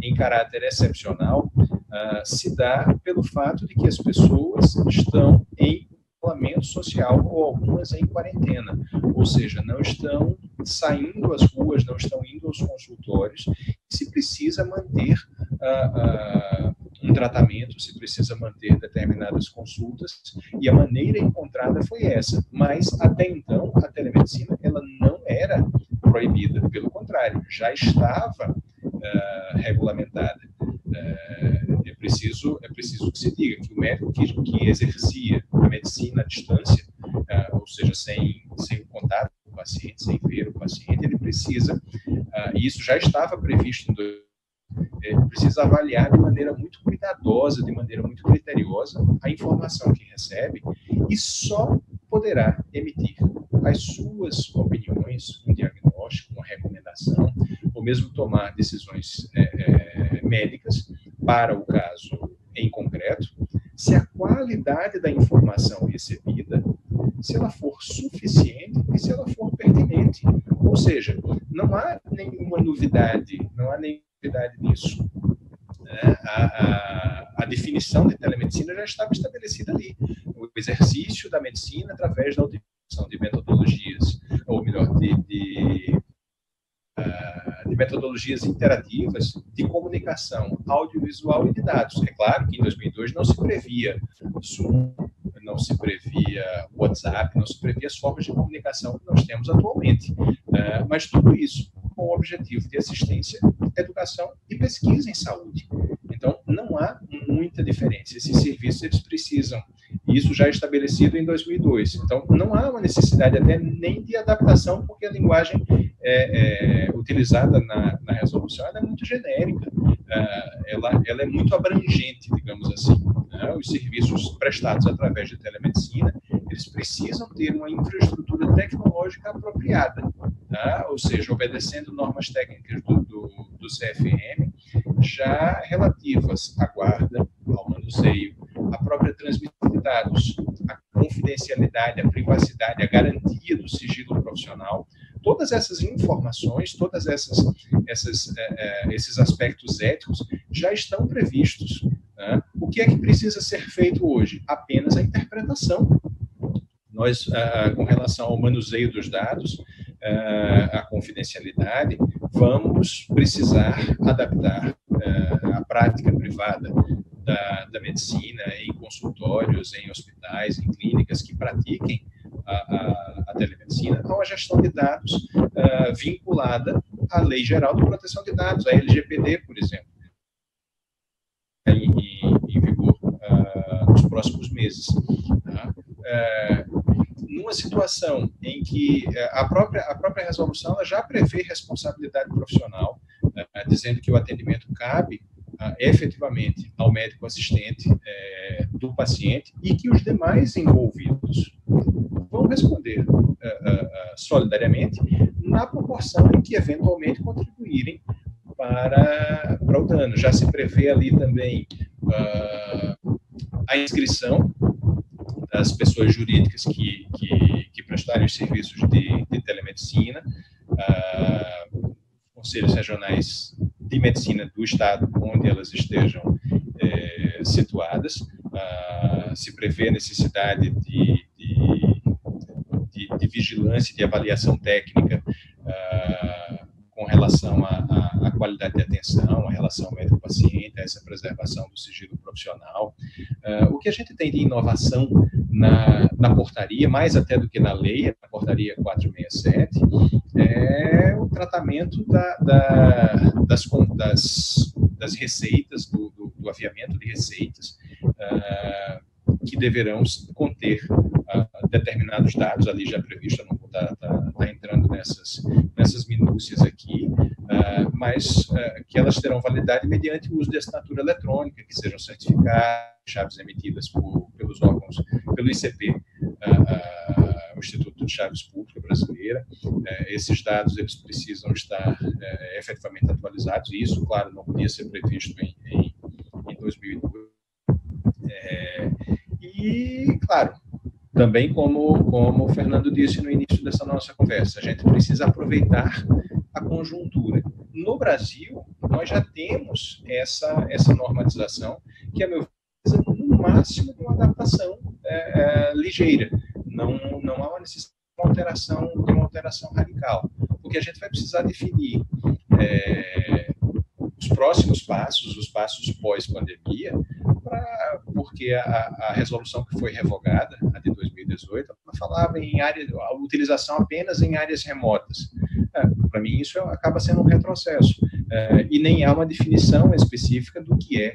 em caráter excepcional se dá pelo fato de que as pessoas estão em isolamento social, ou algumas em quarentena, ou seja, não estão saindo às ruas, não estão indo aos consultórios. Se precisa manter um tratamento, se precisa manter determinadas consultas, e a maneira encontrada foi essa. Mas, até então, a telemedicina ela não era proibida, pelo contrário, já estava regulamentada. É preciso que se diga que o médico que exercia a medicina à distância, ou seja, sem o contato com o paciente, sem ver o paciente, ele precisa, e isso já estava previsto em precisa avaliar de maneira muito cuidadosa, de maneira muito criteriosa, a informação que recebe e só poderá emitir as suas opiniões, um diagnóstico, uma recomendação, ou mesmo tomar decisões médicas para o caso em concreto, se a qualidade da informação recebida, se ela for suficiente e se ela for pertinente. Ou seja, não há nenhuma novidade, nisso. A definição de telemedicina já estava estabelecida ali. O exercício da medicina através da utilização de metodologias, ou melhor, de metodologias interativas de comunicação audiovisual e de dados. É claro que em 2002 não se previa Zoom, não se previa WhatsApp, não se previa as formas de comunicação que nós temos atualmente. Mas tudo isso com o objetivo de assistência, educação e pesquisa em saúde. Então, não há muita diferença. Esses serviços, eles precisam, isso já é estabelecido em 2002. Então, não há uma necessidade até nem de adaptação, porque a linguagem utilizada na resolução ela é muito genérica. Ela é muito abrangente, digamos assim. Os serviços prestados através de telemedicina, eles precisam ter uma infraestrutura tecnológica apropriada, ou seja, obedecendo normas técnicas do CFM, já relativas à guarda, ao manuseio, à própria transmissão de dados, à confidencialidade, à privacidade, à garantia do sigilo profissional. Todas essas informações, todas esses aspectos éticos já estão previstos. O que é que precisa ser feito hoje? Apenas a interpretação. Nós, com relação ao manuseio dos dados, a confidencialidade, vamos precisar adaptar a prática privada da medicina em consultórios, em hospitais, em clínicas que pratiquem a telemedicina a uma gestão de dados vinculada à Lei Geral de Proteção de Dados, a LGPD, por exemplo, em vigor nos próximos meses. Numa situação em que a própria resolução ela já prevê responsabilidade profissional, dizendo que o atendimento cabe efetivamente ao médico assistente do paciente e que os demais envolvidos vão responder solidariamente na proporção em que eventualmente contribuírem para o dano. Já se prevê ali também a inscrição das pessoas jurídicas que prestarem os serviços de telemedicina, conselhos regionais de medicina do estado onde elas estejam situadas. Se prevê a necessidade de vigilância e de avaliação técnica com relação à qualidade de atenção, à relação médico-paciente, a essa preservação do sigilo profissional. O que a gente tem de inovação na portaria, mais até do que na lei, na portaria 467, é o tratamento das receitas, do aviamento de receitas, que deverão conter determinados dados, ali já previsto, eu não vou estar entrando nessas minúcias aqui, mas que elas terão validade mediante o uso de assinatura eletrônica, que sejam certificados, chaves emitidas pelos órgãos, pelo ICP, o Instituto de Chaves Pública Brasileira. Esses dados eles precisam estar efetivamente atualizados, e isso, claro, não podia ser previsto em 2002. E, claro, também como o Fernando disse no início dessa nossa conversa, a gente precisa aproveitar a conjuntura. No Brasil, nós já temos essa normatização, que, a meu ver, precisa, no máximo, de uma adaptação ligeira. Não há uma necessidade de uma alteração radical, porque a gente vai precisar definir os próximos passos, os passos pós-pandemia, porque a resolução que foi revogada, a de 2018, ela falava em a utilização apenas em áreas remotas. Para mim, isso acaba sendo um retrocesso. E nem há uma definição específica do que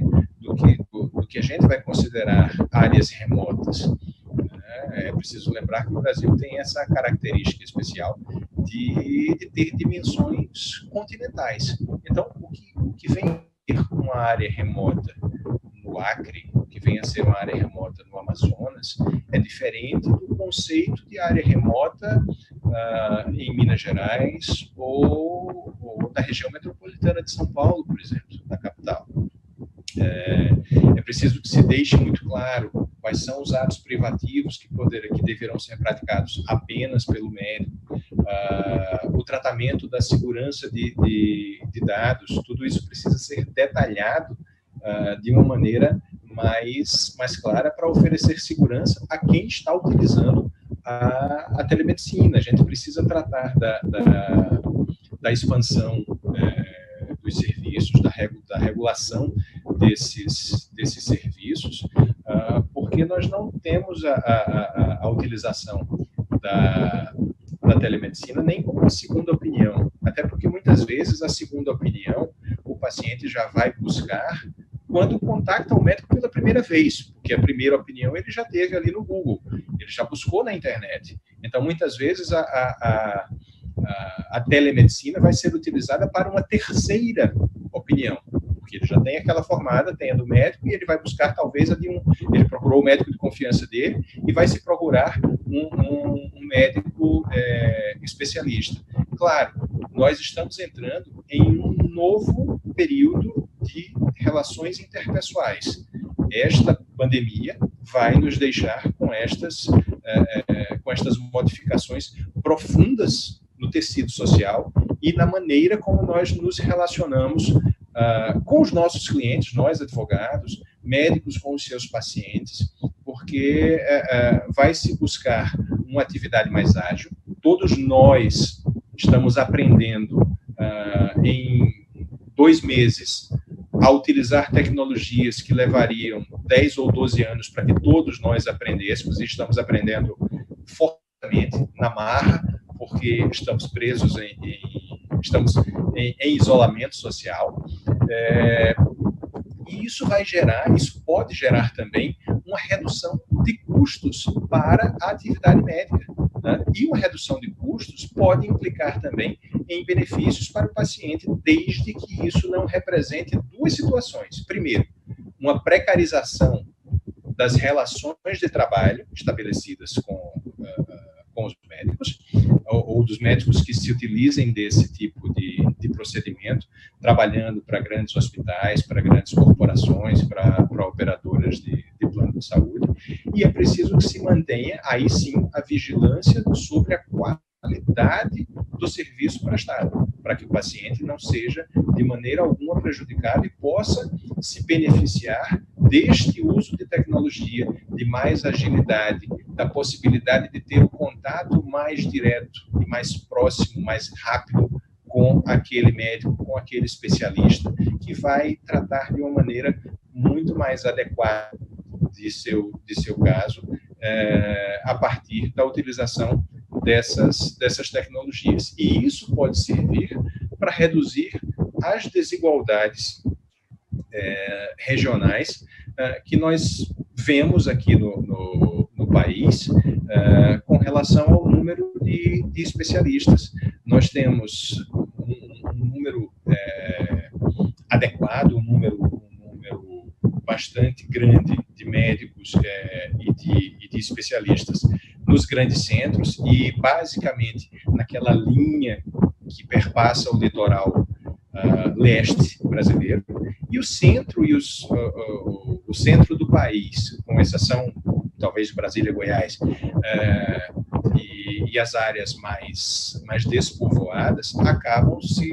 a gente vai considerar áreas remotas. É preciso lembrar que o Brasil tem essa característica especial de ter dimensões continentais. Então, o que vem uma área remota no Acre, que venha a ser uma área remota no Amazonas, é diferente do conceito de área remota em Minas Gerais ou na região metropolitana de São Paulo, por exemplo, na capital. É preciso que se deixe muito claro quais são os atos privativos que deverão ser praticados apenas pelo médico, o tratamento da segurança de dados, tudo isso precisa ser detalhado de uma maneira mais clara para oferecer segurança a quem está utilizando a telemedicina. A gente precisa tratar da expansão dos serviços, da regulação desses serviços, porque nós não temos a utilização da telemedicina nem como uma segunda opinião, até porque muitas vezes a segunda opinião o paciente já vai buscar quando contacta o médico pela primeira vez, porque a primeira opinião ele já teve ali no Google, ele já buscou na internet. Então, muitas vezes a telemedicina vai ser utilizada para uma terceira opinião, porque ele já tem aquela formada, tem a do médico, e ele vai buscar talvez ele procurou o médico de confiança dele e vai se procurar um médico especialista. Claro, nós estamos entrando em um novo período de relações interpessoais. Esta pandemia vai nos deixar com estas modificações profundas no tecido social e na maneira como nós nos relacionamos com os nossos clientes, nós advogados, médicos com os seus pacientes, porque vai se buscar uma atividade mais ágil. Todos nós estamos aprendendo em 2 meses a utilizar tecnologias que levariam 10 ou 12 anos para que todos nós aprendêssemos, e estamos aprendendo fortemente na marra, porque estamos presos em isolamento social. E isso pode gerar também uma redução de custos para a atividade médica, né? E uma redução de custos pode implicar também em benefícios para o paciente, desde que isso não represente 2 situações. Primeiro, uma precarização das relações de trabalho estabelecidas com os médicos, ou dos médicos que se utilizem desse tipo de procedimento, trabalhando para grandes hospitais, para grandes corporações, para operadoras de plano de saúde, e é preciso que se mantenha, aí sim, a vigilância sobre a qualidade do serviço prestado, para que o paciente não seja, de maneira alguma, prejudicado e possa se beneficiar deste uso de tecnologia, de mais agilidade, da possibilidade de ter um contato mais direto e mais próximo, mais rápido com aquele médico, com aquele especialista, que vai tratar de uma maneira muito mais adequada de seu caso, a partir da utilização dessas tecnologias. E isso pode servir para reduzir as desigualdades regionais que nós vemos aqui no país com relação ao número de especialistas. Nós temos um número adequado, um número bastante grande de médicos e de especialistas nos grandes centros e, basicamente, naquela linha que perpassa o litoral leste brasileiro, e o centro o centro do país, com exceção talvez de Brasília e Goiás, e as áreas mais despovoadas acabam se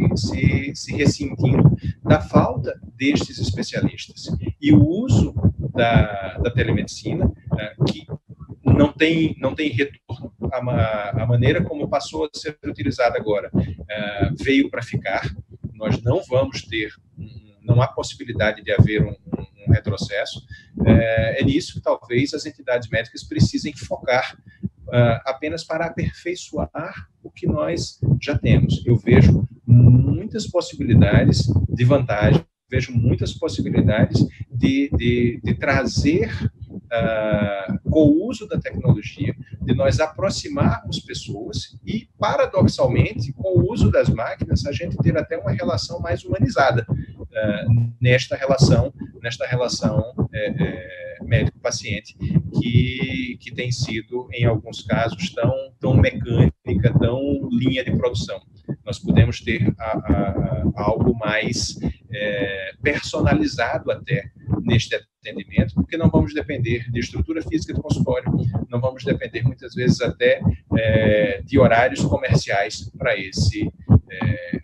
ressentindo da falta destes especialistas. E o uso da telemedicina, que não tem retorno, a maneira como passou a ser utilizada agora veio para ficar. Nós não vamos ter, não há possibilidade de haver um retrocesso. É nisso que talvez as entidades médicas precisem focar apenas para aperfeiçoar o que nós já temos. Eu vejo muitas possibilidades de vantagem, vejo muitas possibilidades de trazer, com o uso da tecnologia, de nós aproximarmos pessoas e, paradoxalmente, com o uso das máquinas, a gente ter até uma relação mais humanizada. nesta relação médico-paciente, que tem sido, em alguns casos, tão mecânica, tão linha de produção. Nós podemos ter algo mais personalizado até neste atendimento, porque não vamos depender de estrutura física do consultório, não vamos depender muitas vezes até de horários comerciais para esse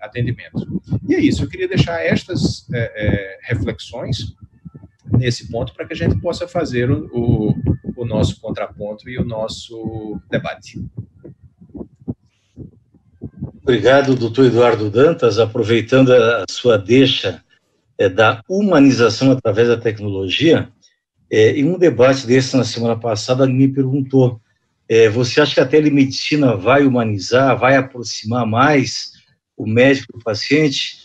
atendimento. E é isso, eu queria deixar estas reflexões nesse ponto para que a gente possa fazer o nosso contraponto e o nosso debate. Obrigado, doutor Eduardo Dantas, aproveitando a sua deixa da humanização através da tecnologia. Em um debate desse na semana passada, alguém me perguntou, você acha que a telemedicina vai humanizar, vai aproximar mais o médico do paciente?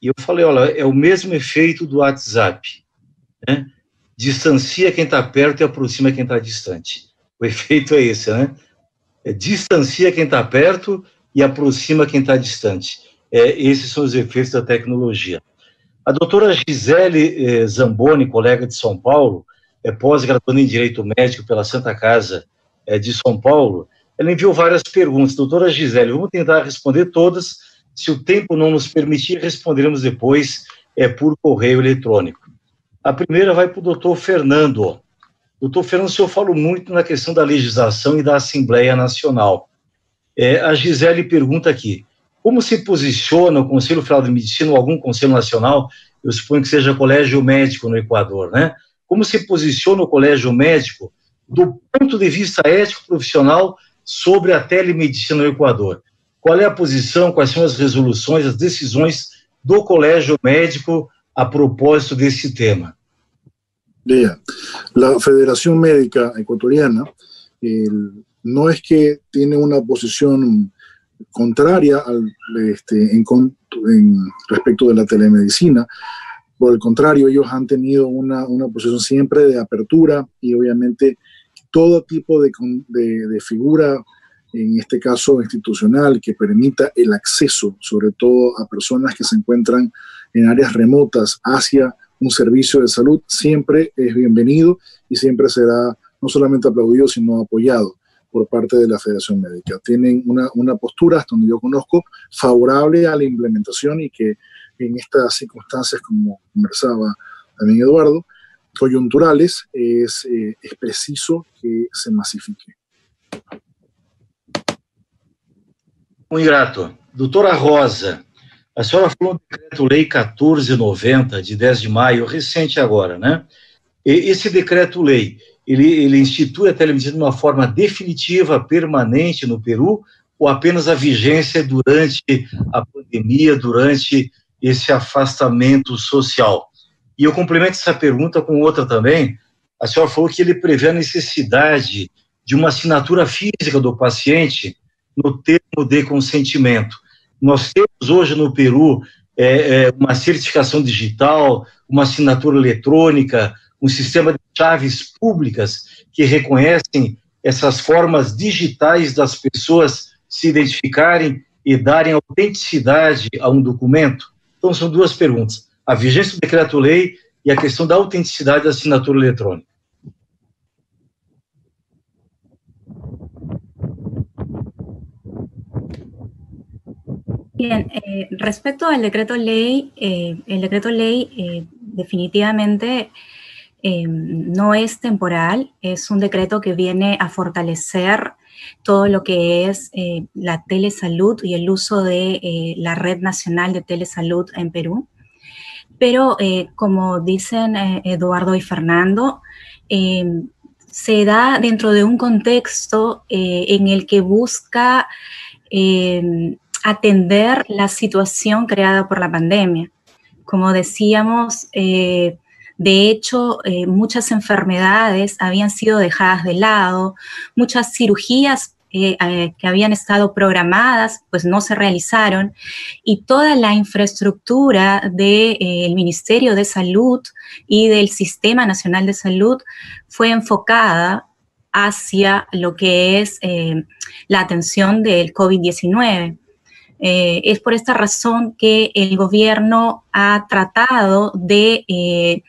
E eu falei, olha, é o mesmo efeito do WhatsApp, né? Distancia quem está perto e aproxima quem está distante. O efeito é esse, né? Distancia quem está perto e aproxima quem está distante. Esses são os efeitos da tecnologia. A doutora Gisele Zamboni, colega de São Paulo, pós-graduanda em Direito Médico pela Santa Casa de São Paulo, ela enviou várias perguntas. Doutora Gisele, vamos tentar responder todas. Se o tempo não nos permitir, responderemos depois por correio eletrônico. A primeira vai para o doutor Fernando. Doutor Fernando, o senhor falou muito na questão da legislação e da Assembleia Nacional. A Gisele pergunta aqui, como se posiciona o Conselho Federal de Medicina ou algum Conselho Nacional, eu suponho que seja Colégio Médico no Equador, né? Como se posiciona o Colégio Médico do ponto de vista ético-profissional sobre a telemedicina no Equador? Qual é a posição, quais são as resoluções, as decisões do Colégio Médico a propósito desse tema? Bien, la Federación Médica Ecuatoriana no es que tiene una posición contraria respecto de la telemedicina. Por el contrario, ellos han tenido una posición siempre de apertura y obviamente todo tipo de figura, en este caso institucional, que permita el acceso, sobre todo a personas que se encuentran en áreas remotas hacia un servicio de salud, siempre es bienvenido y siempre será no solamente aplaudido, sino apoyado por parte de la Federación Médica. Tienen una postura, hasta donde yo conozco, favorable a la implementación y que en estas circunstancias, como conversaba también Eduardo, coyunturales, es preciso que se masifique. Muito grato. Doutora Rosa, a senhora falou do Decreto-Lei 1490, de 10 de maio, recente agora, né? Esse Decreto-Lei, ele institui a telemedicina de uma forma definitiva, permanente no Peru, ou apenas a vigência durante a pandemia, durante esse afastamento social? E eu complemento essa pergunta com outra também. A senhora falou que ele prevê a necessidade de uma assinatura física do paciente no termo de consentimento. Nós temos hoje no Peru uma certificação digital, uma assinatura eletrônica, um sistema de chaves públicas que reconhecem essas formas digitais das pessoas se identificarem e darem autenticidade a um documento? Então, são duas perguntas. A vigência do decreto-lei e a questão da autenticidade da assinatura eletrônica. Bien, respecto al decreto-ley, el decreto-ley definitivamente no es temporal, es un decreto que viene a fortalecer todo lo que es la telesalud y el uso de la Red Nacional de Telesalud en Perú. Pero, como dicen Eduardo y Fernando, se da dentro de un contexto en el que busca atender la situación creada por la pandemia. Como decíamos, de hecho, muchas enfermedades habían sido dejadas de lado, muchas cirugías que habían estado programadas, pues no se realizaron, y toda la infraestructura del Ministerio de Salud y del Sistema Nacional de Salud fue enfocada hacia lo que es la atención del COVID-19. Es por esta razón que el gobierno ha tratado de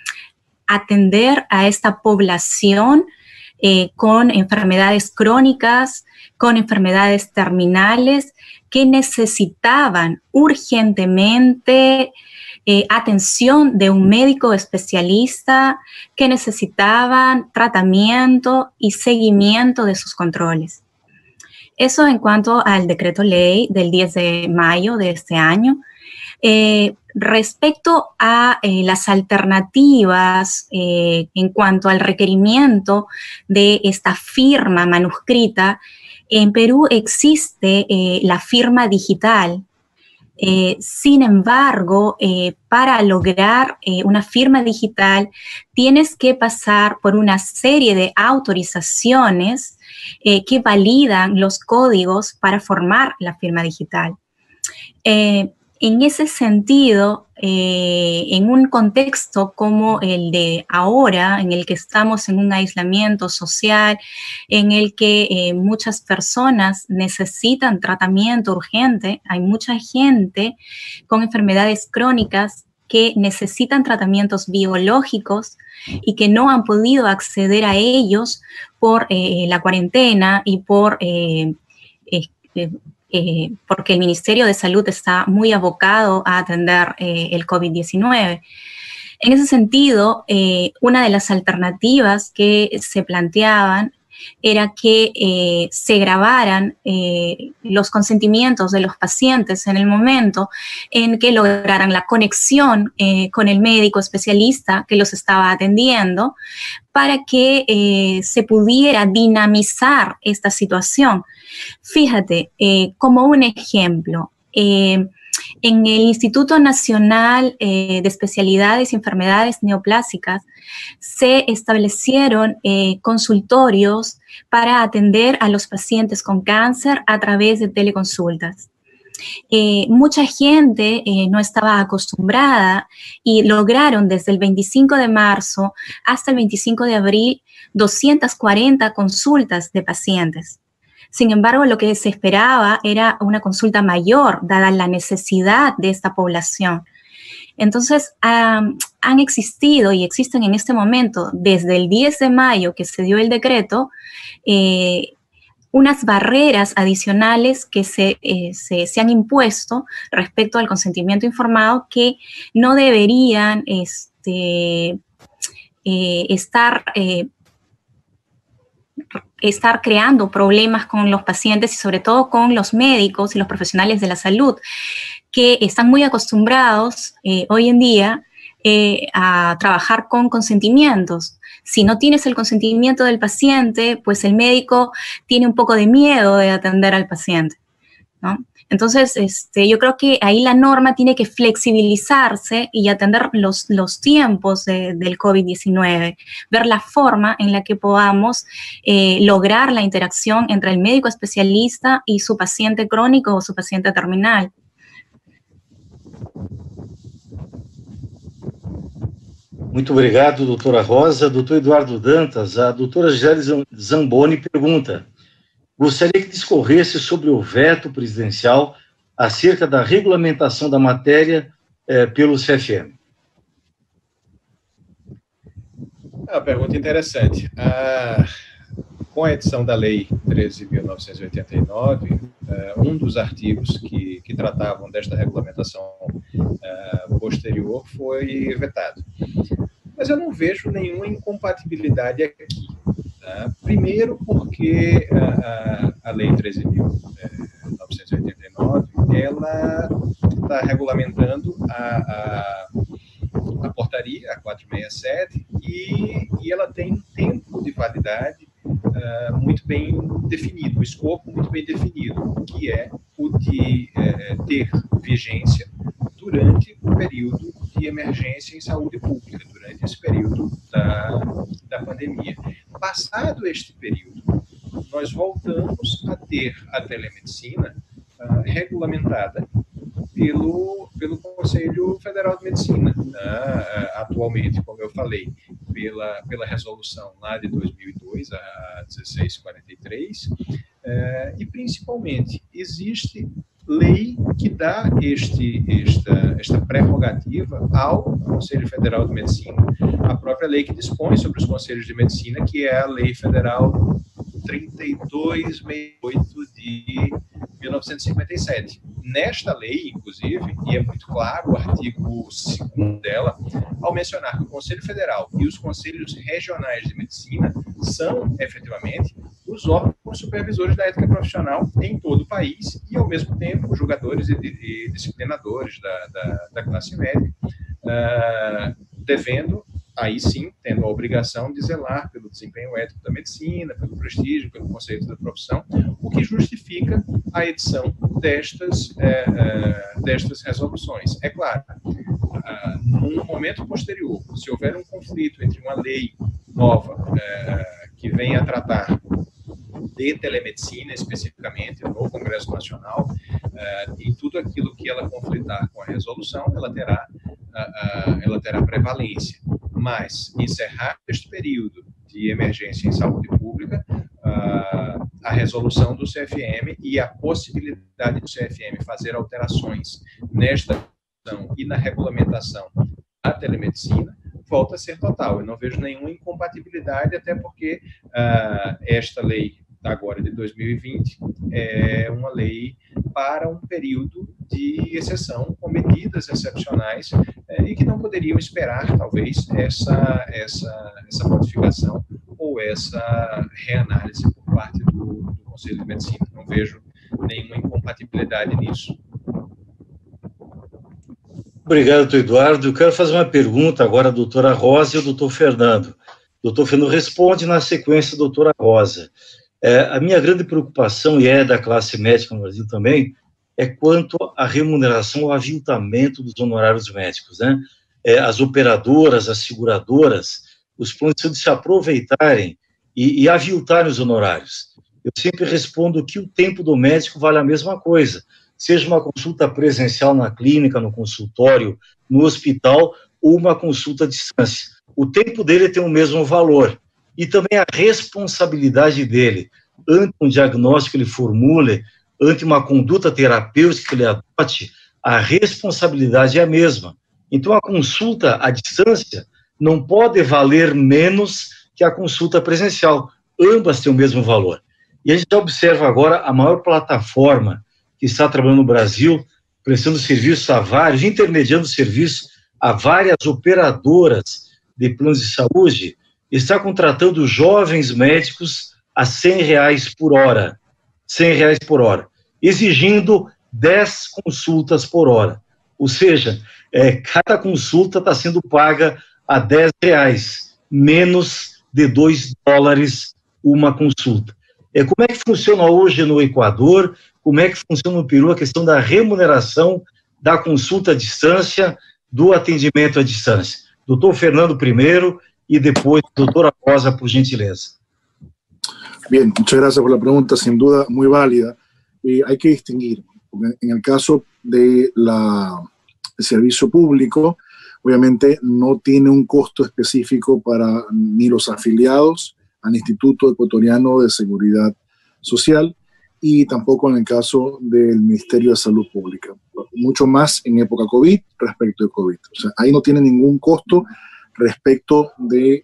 atender a esta población con enfermedades crónicas, con enfermedades terminales que necesitaban urgentemente atención de un médico especialista, que necesitaban tratamiento y seguimiento de sus controles. Eso en cuanto al decreto ley del 10 de mayo de este año. Respecto a las alternativas en cuanto al requerimiento de esta firma manuscrita, en Perú existe la firma digital. Sin embargo, para lograr una firma digital tienes que pasar por una serie de autorizaciones que validan los códigos para formar la firma digital. En ese sentido, en un contexto como el de ahora, en el que estamos en un aislamiento social, en el que muchas personas necesitan tratamiento urgente, hay mucha gente con enfermedades crónicas que necesitan tratamientos biológicos y que no han podido acceder a ellos por la cuarentena y porque el Ministerio de Salud está muy abocado a atender el COVID-19. En ese sentido, una de las alternativas que se planteaban era que se grabaran los consentimientos de los pacientes en el momento en que lograran la conexión con el médico especialista que los estaba atendiendo, para que se pudiera dinamizar esta situación. Fíjate, como un ejemplo, en el Instituto Nacional de Especialidades y Enfermedades Neoplásicas se establecieron consultorios para atender a los pacientes con cáncer a través de teleconsultas. Mucha gente no estaba acostumbrada y lograron desde el 25 de marzo hasta el 25 de abril 240 consultas de pacientes. Sin embargo, lo que se esperaba era una consulta mayor, dada la necesidad de esta población. Entonces, han existido y existen en este momento, desde el 10 de mayo que se dio el decreto, unas barreras adicionales que se han impuesto respecto al consentimiento informado, que no deberían estar creando problemas con los pacientes y sobre todo con los médicos y los profesionales de la salud, que están muy acostumbrados hoy en día a trabajar con consentimientos. Si no tienes el consentimiento del paciente, pues el médico tiene un poco de miedo de atender al paciente, ¿no? Entonces, yo creo que ahí la norma tiene que flexibilizarse y atender los tiempos del COVID-19, ver la forma en la que podamos lograr la interacción entre el médico especialista y su paciente crónico o su paciente terminal. Muito obrigado, doutora Rosa. Doutor Eduardo Dantas, a doutora Gisele Zamboni pergunta: gostaria que discorresse sobre o veto presidencial acerca da regulamentação da matéria pelo CFM. Uma pergunta interessante. Com a edição da Lei 13.989, dos artigos que tratavam desta regulamentação posterior foi vetado. Mas eu não vejo nenhuma incompatibilidade aqui. Tá? Primeiro porque a Lei 13.989, ela está regulamentando a portaria, a 467, e ela tem um tempo de validade muito bem definido, o escopo muito bem definido, que é o de ter vigência durante o período de emergência em saúde pública, durante esse período da pandemia. Passado este período, nós voltamos a ter a telemedicina regulamentada pelo Conselho Federal de Medicina, atualmente, como eu falei, pela resolução lá de 2002, a 1643, e principalmente existe lei que dá esta prerrogativa ao Conselho Federal de Medicina. A própria lei que dispõe sobre os conselhos de medicina, que é a Lei Federal 3268 de 1957. Nesta lei, inclusive, e é muito claro o artigo 2º dela, ao mencionar que o Conselho Federal e os conselhos regionais de medicina são, efetivamente, os órgãos supervisores da ética profissional em todo o país e, ao mesmo tempo, julgadores e disciplinadores da classe médica, devendo, aí sim, tendo a obrigação de zelar pelo desempenho ético da medicina, pelo prestígio, pelo conceito da profissão, o que justifica a edição destas resoluções. É claro, num momento posterior, se houver um conflito entre uma lei nova que venha a tratar de telemedicina, especificamente, no Congresso Nacional, e tudo aquilo que ela conflitar com a resolução, ela terá prevalência. Mas, encerrar este período de emergência em saúde pública, a resolução do CFM e a possibilidade do CFM fazer alterações nesta e na regulamentação da telemedicina, volta a ser total. Eu não vejo nenhuma incompatibilidade, até porque esta lei agora de 2020 é uma lei para um período de exceção, com medidas excepcionais e que não poderiam esperar, talvez, essa modificação ou essa reanálise por parte do Conselho de Medicina. Não vejo nenhuma incompatibilidade nisso. Obrigado, doutor Eduardo. Eu quero fazer uma pergunta agora à doutora Rosa e ao doutor Fernando. O doutor Fernando responde na sequência a doutora Rosa. A minha grande preocupação, e é da classe médica no Brasil também, é quanto à remuneração, ao aviltamento dos honorários médicos, né? As operadoras, as seguradoras, os planos de se aproveitarem e aviltarem os honorários. Eu sempre respondo que o tempo do médico vale a mesma coisa, seja uma consulta presencial na clínica, no consultório, no hospital, ou uma consulta à distância. O tempo dele tem o mesmo valor. E também a responsabilidade dele, ante um diagnóstico que ele formule, ante uma conduta terapêutica que ele adote, a responsabilidade é a mesma. Então, a consulta à distância não pode valer menos que a consulta presencial. Ambas têm o mesmo valor. E a gente já observa agora a maior plataforma que está trabalhando no Brasil, prestando serviço a vários, intermediando serviço a várias operadoras de planos de saúde, está contratando jovens médicos a R$100 por hora, R$100 por hora, exigindo 10 consultas por hora. Ou seja, cada consulta está sendo paga a R$10, menos de $2 uma consulta. Como é que funciona hoje no Equador, como é que funciona no Peru a questão da remuneração da consulta à distância, do atendimento à distância? Doutor Fernando primeiro, y después, doctora Rosa, por gentileza. Bien, muchas gracias por la pregunta, sin duda muy válida. Hay que distinguir, en el caso del servicio público, obviamente no tiene un costo específico para ni los afiliados al Instituto Ecuatoriano de Seguridad Social y tampoco en el caso del Ministerio de Salud Pública. Mucho más en época COVID respecto de COVID. O sea, ahí no tiene ningún costo respecto de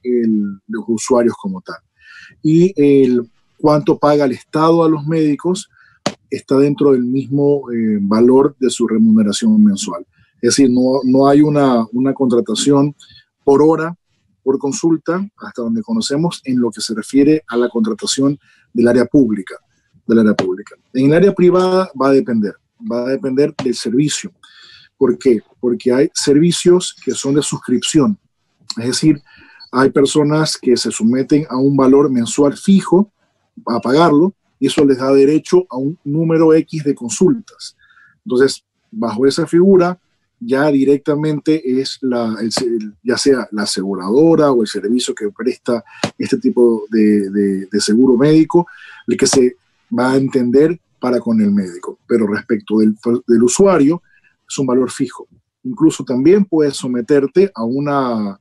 los usuarios como tal. Y cuánto paga el Estado a los médicos está dentro del mismo valor de su remuneración mensual. Es decir, no hay una contratación por hora, por consulta, hasta donde conocemos, en lo que se refiere a la contratación del área pública. En el área privada va a depender del servicio. ¿Por qué? Porque hay servicios que son de suscripción. Es decir, hay personas que se someten a un valor mensual fijo a pagarlo y eso les da derecho a un número X de consultas. Entonces, bajo esa figura, ya directamente es ya sea la aseguradora o el servicio que presta este tipo de seguro médico, el que se va a entender para con el médico. Pero respecto del usuario, es un valor fijo. Incluso también puedes someterte a una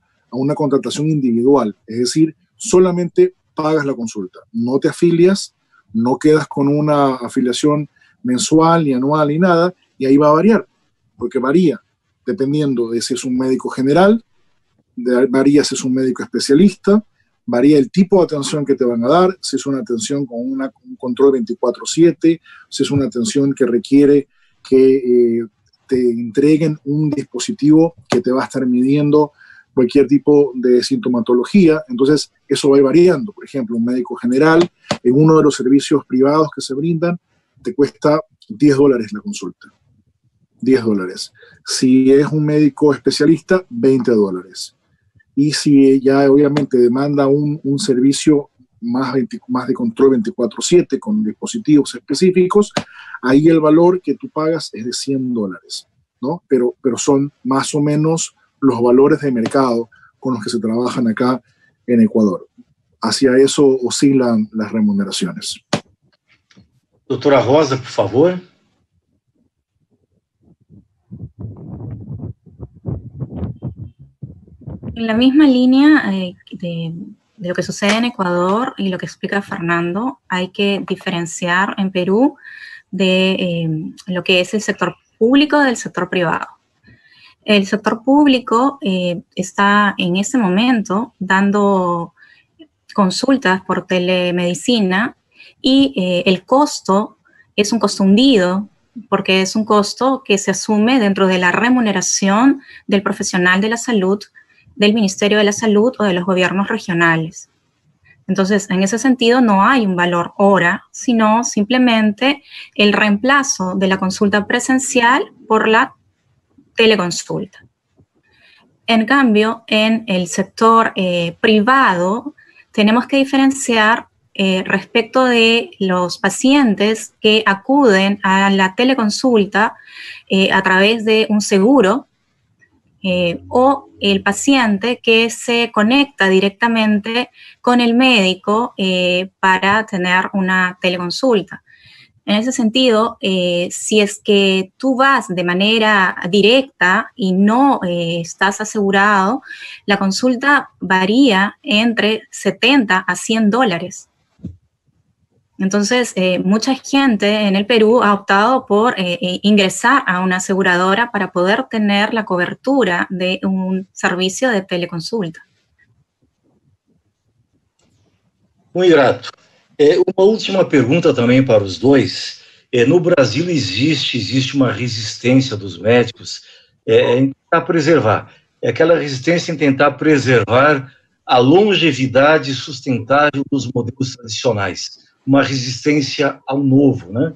contratación individual, es decir, solamente pagas la consulta, no te afilias, no quedas con una afiliación mensual, ni anual, ni nada, y ahí va a variar, porque varía dependiendo de si es un médico general, varía si es un médico especialista, varía el tipo de atención que te van a dar, si es una atención con un control 24/7, si es una atención que requiere que te entreguen un dispositivo que te va a estar midiendo cualquier tipo de sintomatología. Entonces, eso va a ir variando. Por ejemplo, un médico general, en uno de los servicios privados que se brindan, te cuesta $10 la consulta. $10. Si es un médico especialista, $20. Y si ya obviamente demanda un servicio más de control 24/7 con dispositivos específicos, ahí el valor que tú pagas es de $100, ¿no? Pero son más o menos los valores de mercado con los que se trabajan acá en Ecuador. Hacia eso oscilan las remuneraciones. Doutora Rosa, por favor. En la misma línea de lo que sucede en Ecuador y lo que explica Fernando, hay que diferenciar en Perú de lo que es el sector público del sector privado. El sector público está en este momento dando consultas por telemedicina y el costo es un costo hundido, porque es un costo que se asume dentro de la remuneración del profesional de la salud, del Ministerio de la Salud o de los gobiernos regionales. Entonces, en ese sentido, no hay un valor hora, sino simplemente el reemplazo de la consulta presencial por la teleconsulta. En cambio, en el sector privado, tenemos que diferenciar respecto de los pacientes que acuden a la teleconsulta a través de un seguro o el paciente que se conecta directamente con el médico para tener una teleconsulta. En ese sentido, si es que tú vas de manera directa y no estás asegurado, la consulta varía entre $70 a $100. Entonces, mucha gente en el Perú ha optado por ingresar a una aseguradora para poder tener la cobertura de un servicio de teleconsulta. Muito grato. Uma última pergunta também para os dois. No Brasil existe uma resistência dos médicos em tentar preservar. É aquela resistência em tentar preservar a longevidade sustentável dos modelos tradicionais. Uma resistência ao novo, né?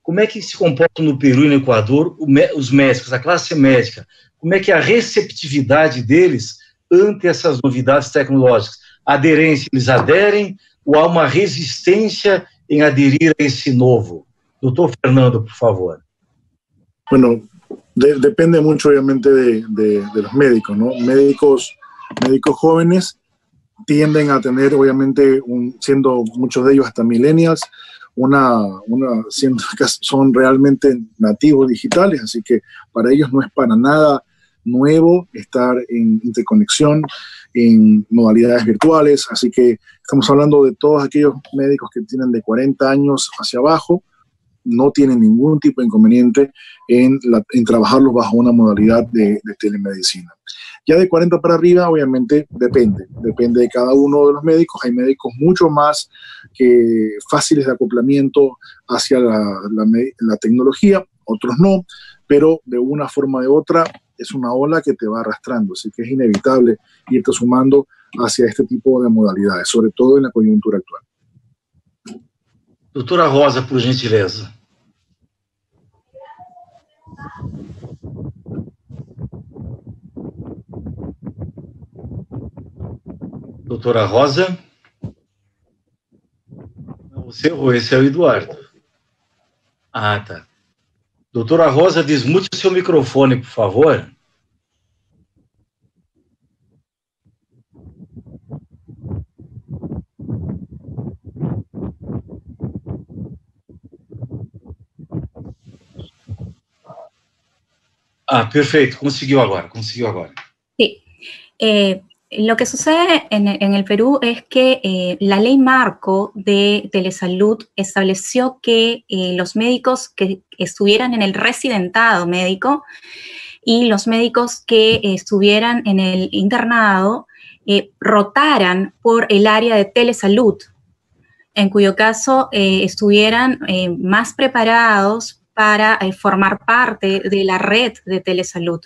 Como é que se comporta no Peru e no Equador os médicos, a classe médica? Como é que é a receptividade deles ante essas novidades tecnológicas? Aderência, eles aderem ou há uma resistência em aderir a esse novo? Doutor Fernando, por favor. Bueno, depende mucho obviamente de los médicos, ¿no? Médicos jóvenes tienden a tener, obviamente, siendo muchos de ellos hasta millennials, siendo que son realmente nativos digitales, así que para ellos no es para nada nuevo estar en interconexión, en modalidades virtuales, así que estamos hablando de todos aquellos médicos que tienen de 40 años hacia abajo, no tienen ningún tipo de inconveniente en trabajarlos bajo una modalidad de telemedicina. Ya de 40 para arriba, obviamente, depende de cada uno de los médicos. Hay médicos mucho más fáciles de acoplamiento hacia la tecnología, otros no, pero de una forma u otra es una ola que te va arrastrando, así que es inevitable irte sumando hacia este tipo de modalidades, sobre todo en la coyuntura actual. Doutora Rosa, por gentileza. Doutora Rosa? Você errou, esse é o Eduardo. Ah, tá. Doutora Rosa, desmute o seu microfone, por favor. Ah, perfeito, conseguiu agora. Sí. Lo que sucede en el Perú es que la ley marco de telesalud estableció que los médicos que estuvieran en el residentado médico y los médicos que estuvieran en el internado rotaran por el área de telesalud, en cuyo caso estuvieran más preparados para formar parte de la red de telesalud.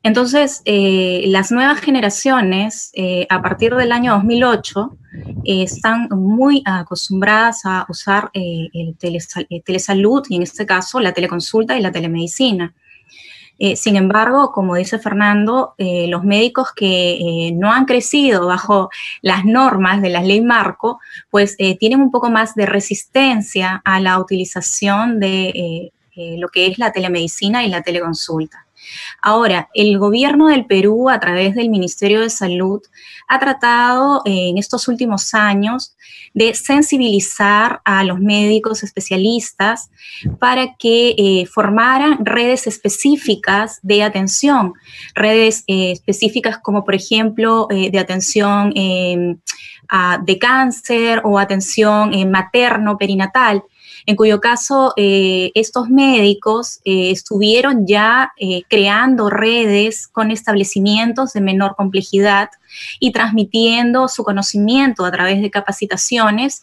Entonces, las nuevas generaciones, a partir del año 2008, están muy acostumbradas a usar el telesalud, y en este caso la teleconsulta y la telemedicina. Sin embargo, como dice Fernando, los médicos que no han crecido bajo las normas de la ley marco, pues tienen un poco más de resistencia a la utilización de lo que es la telemedicina y la teleconsulta. Ahora, el gobierno del Perú, a través del Ministerio de Salud, ha tratado en estos últimos años de sensibilizar a los médicos especialistas para que formaran redes específicas de atención, redes específicas como, por ejemplo, de atención de cáncer o atención materno-perinatal, en cuyo caso estos médicos estuvieron ya creando redes con establecimientos de menor complejidad y transmitiendo su conocimiento a través de capacitaciones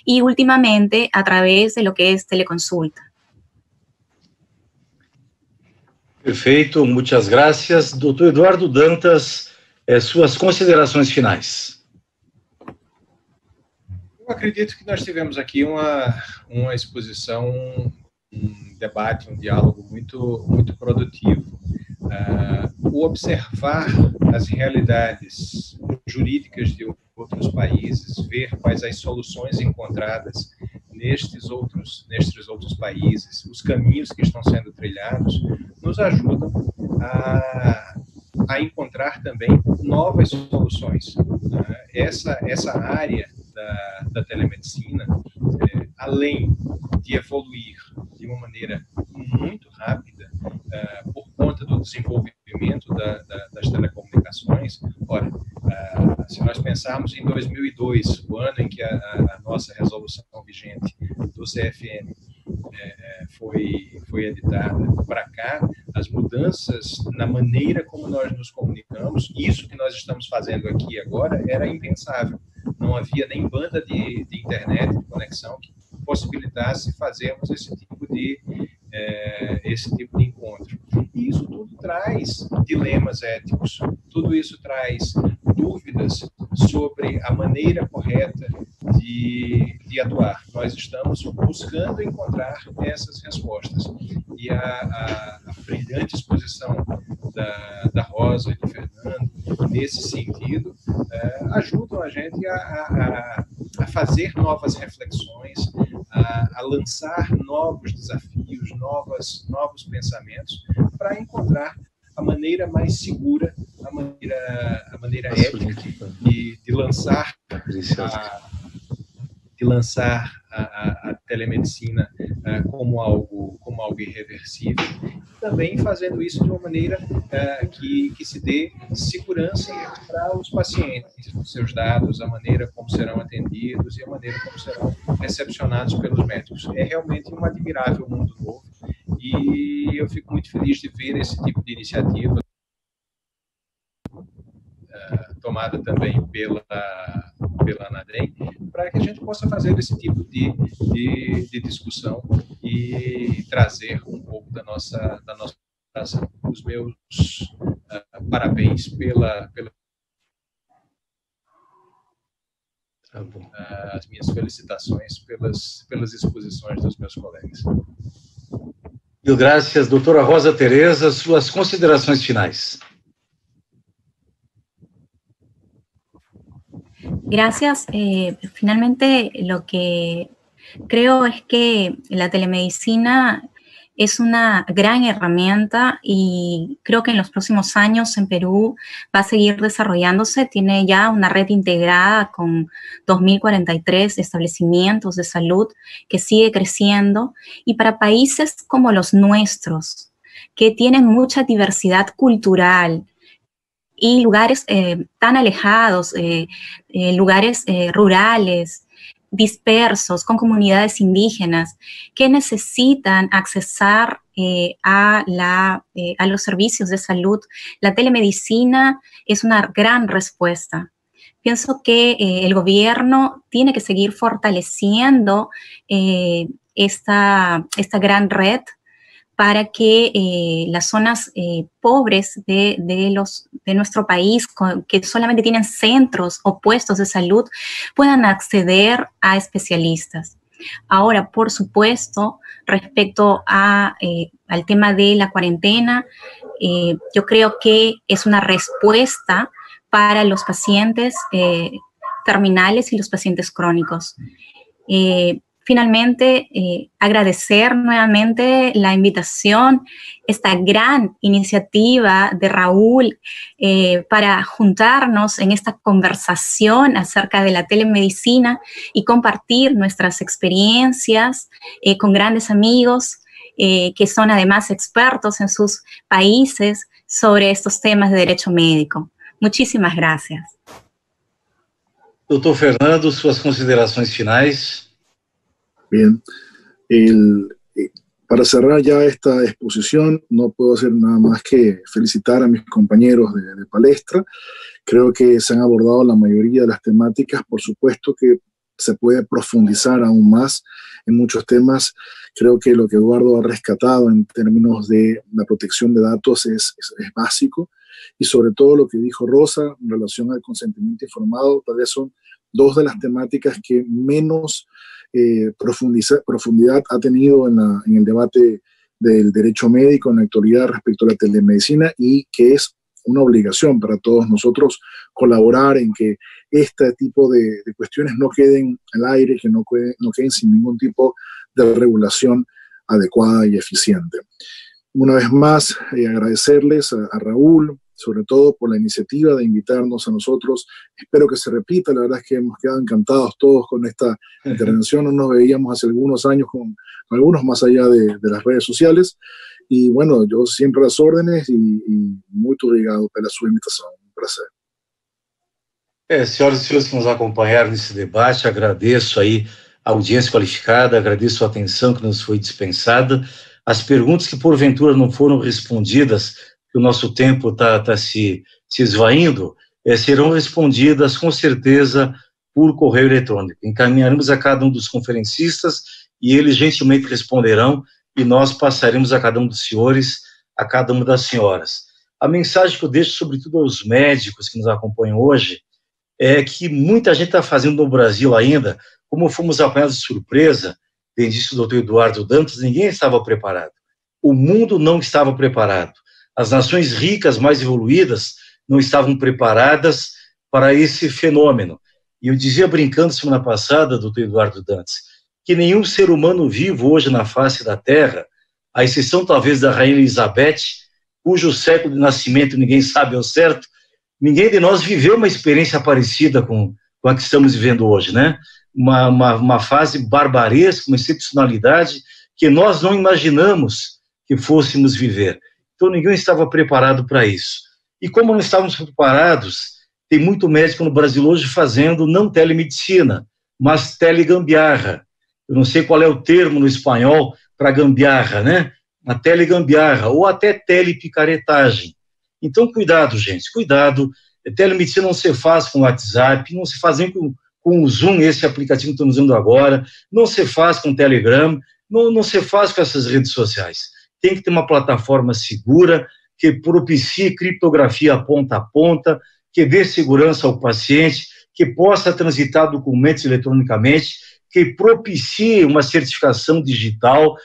y últimamente a través de lo que es teleconsulta. Perfeito, muchas gracias. Doutor Eduardo Dantas, suas considerações finais. Eu acredito que nós tivemos aqui uma exposição, um debate, um diálogo muito produtivo. O observar as realidades jurídicas de outros países, ver quais as soluções encontradas nestes outros países, os caminhos que estão sendo trilhados, nos ajudam a encontrar também novas soluções. Essa área da telemedicina, além de evoluir de uma maneira muito rápida, por conta do desenvolvimento das telecomunicações. Ora, se nós pensarmos em 2002, o ano em que a nossa resolução vigente do CFM foi editada, para cá, as mudanças na maneira como nós nos comunicamos, isso que nós estamos fazendo aqui agora, era impensável. Não havia nem banda de internet, de conexão, que possibilitasse fazermos esse tipo de encontro. E isso tudo traz dilemas éticos, tudo isso traz dúvidas sobre a maneira correta de atuar. Nós estamos buscando encontrar essas respostas. E a brilhante exposição da Rosa e do Fernando, nesse sentido, ajudam a gente a fazer novas reflexões, a lançar novos desafios, novos pensamentos, para encontrar a maneira mais segura, a maneira ética de lançar a telemedicina como algo irreversível, também fazendo isso de uma maneira que se dê segurança para os pacientes, os seus dados, a maneira como serão atendidos e a maneira como serão recepcionados pelos médicos. É realmente um admirável mundo novo e eu fico muito feliz de ver esse tipo de iniciativa tomada também pela ANADEM, para que a gente possa fazer esse tipo de discussão e trazer um pouco da nossa ação. Os meus parabéns as minhas felicitações pelas exposições dos meus colegas. Mil graças, doutora Rosa Teresa, suas considerações finais. Gracias. Finalmente, lo que creo es que la telemedicina es una gran herramienta y creo que en los próximos años en Perú va a seguir desarrollándose. Tiene ya una red integrada con 2.043 establecimientos de salud que sigue creciendo. Y para países como los nuestros, que tienen mucha diversidad cultural y lugares tan alejados, lugares rurales, dispersos, con comunidades indígenas que necesitan accesar a los servicios de salud. La telemedicina es una gran respuesta. Pienso que el gobierno tiene que seguir fortaleciendo esta gran red para que las zonas pobres de nuestro país, que solamente tienen centros o puestos de salud, puedan acceder a especialistas. Ahora, por supuesto, respecto al tema de la cuarentena, yo creo que es una respuesta para los pacientes terminales y los pacientes crónicos. Finalmente, agradecer nuevamente la invitación, esta gran iniciativa de Raúl para juntarnos en esta conversación acerca de la telemedicina y compartir nuestras experiencias con grandes amigos que son además expertos en sus países sobre estos temas de derecho médico. Muchísimas gracias. Doutor Fernando, suas considerações finais. Bien, para cerrar ya esta exposición, no puedo hacer nada más que felicitar a mis compañeros de palestra. Creo que se han abordado la mayoría de las temáticas. Por supuesto que se puede profundizar aún más en muchos temas. Creo que lo que Eduardo ha rescatado en términos de la protección de datos es básico. Y sobre todo lo que dijo Rosa en relación al consentimiento informado, tal vez son dos de las temáticas que menos profundidad ha tenido en el debate del derecho médico en la actualidad respecto a la telemedicina, y que es una obligación para todos nosotros colaborar en que este tipo de cuestiones no queden al aire, que no queden sin ningún tipo de regulación adecuada y eficiente. Una vez más, agradecerles a Raúl, sobre todo por la iniciativa de invitarnos a nosotros. Espero que se repita. La verdad es que hemos quedado encantados todos con esta intervención. No nos veíamos hace algunos años con algunos más allá de las redes sociales. Y bueno, yo siempre a las órdenes y muito obrigado pela sua invitação. Um prazer. Senhoras e senhores que nos acompanharam nesse debate, agradeço aí a audiência qualificada, agradeço a atenção que nos foi dispensada. As perguntas que porventura não foram respondidas, que o nosso tempo está se esvaindo, serão respondidas com certeza por correio eletrônico. Encaminharemos a cada um dos conferencistas e eles gentilmente responderão, e nós passaremos a cada um dos senhores, a cada uma das senhoras. A mensagem que eu deixo, sobretudo aos médicos que nos acompanham hoje, é que muita gente está fazendo no Brasil ainda, como fomos apanhados de surpresa, bem disse o doutor Eduardo Dantas, ninguém estava preparado. O mundo não estava preparado. As nações ricas, mais evoluídas, não estavam preparadas para esse fenômeno. E eu dizia brincando semana passada, doutor Eduardo Dantas, que nenhum ser humano vivo hoje na face da Terra, à exceção talvez da Rainha Elizabeth, cujo século de nascimento ninguém sabe ao certo, ninguém de nós viveu uma experiência parecida com a que estamos vivendo hoje, né? Uma fase barbaresca, uma excepcionalidade que nós não imaginamos que fôssemos viver. Então, ninguém estava preparado para isso. E como não estávamos preparados, tem muito médico no Brasil hoje fazendo não telemedicina, mas telegambiarra. Eu não sei qual é o termo no espanhol para gambiarra, né? A telegambiarra, ou até telepicaretagem. Então, cuidado, gente, cuidado. Telemedicina não se faz com o WhatsApp, não se faz nem com o Zoom, esse aplicativo que estamos usando agora, não se faz com o Telegram, não se faz com essas redes sociais. Tem que ter uma plataforma segura, que propicie criptografia ponta a ponta, que dê segurança ao paciente, que possa transitar documentos eletronicamente, que propicie uma certificação digital,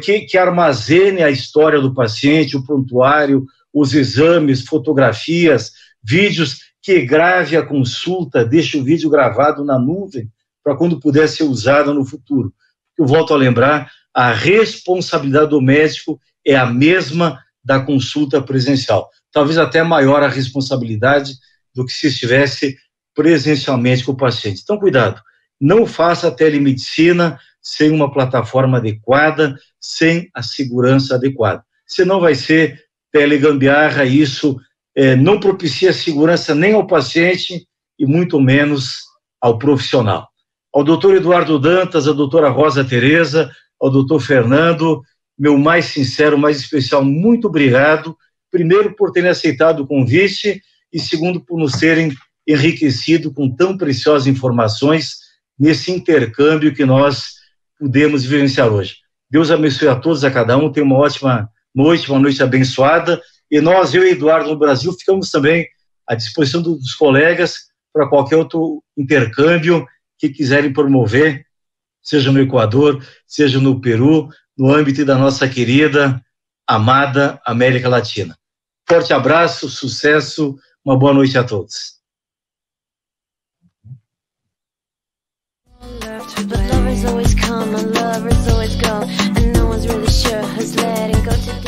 que armazene a história do paciente, o prontuário, os exames, fotografias, vídeos, que grave a consulta, deixe o vídeo gravado na nuvem, para quando puder ser usado no futuro. Eu volto a lembrar, a responsabilidade do médico é a mesma da consulta presencial. Talvez até maior a responsabilidade do que se estivesse presencialmente com o paciente. Então, cuidado, não faça a telemedicina sem uma plataforma adequada, sem a segurança adequada. Senão vai ser telegambiarra, isso não propicia segurança nem ao paciente e muito menos ao profissional. Ao doutor Eduardo Dantas, à doutora Rosa Tereza, ao doutor Fernando, meu mais sincero, mais especial, muito obrigado. Primeiro, por terem aceitado o convite e segundo, por nos terem enriquecido com tão preciosas informações nesse intercâmbio que nós pudemos vivenciar hoje. Deus abençoe a todos, a cada um, tenha uma ótima noite, uma noite abençoada, e nós, eu e Eduardo, no Brasil, ficamos também à disposição dos colegas para qualquer outro intercâmbio que quiserem promover, seja no Equador, seja no Peru, no âmbito da nossa querida, amada América Latina. Forte abraço, sucesso, uma boa noite a todos. But lovers always come and lovers always go, and no one's really sure who's letting go today.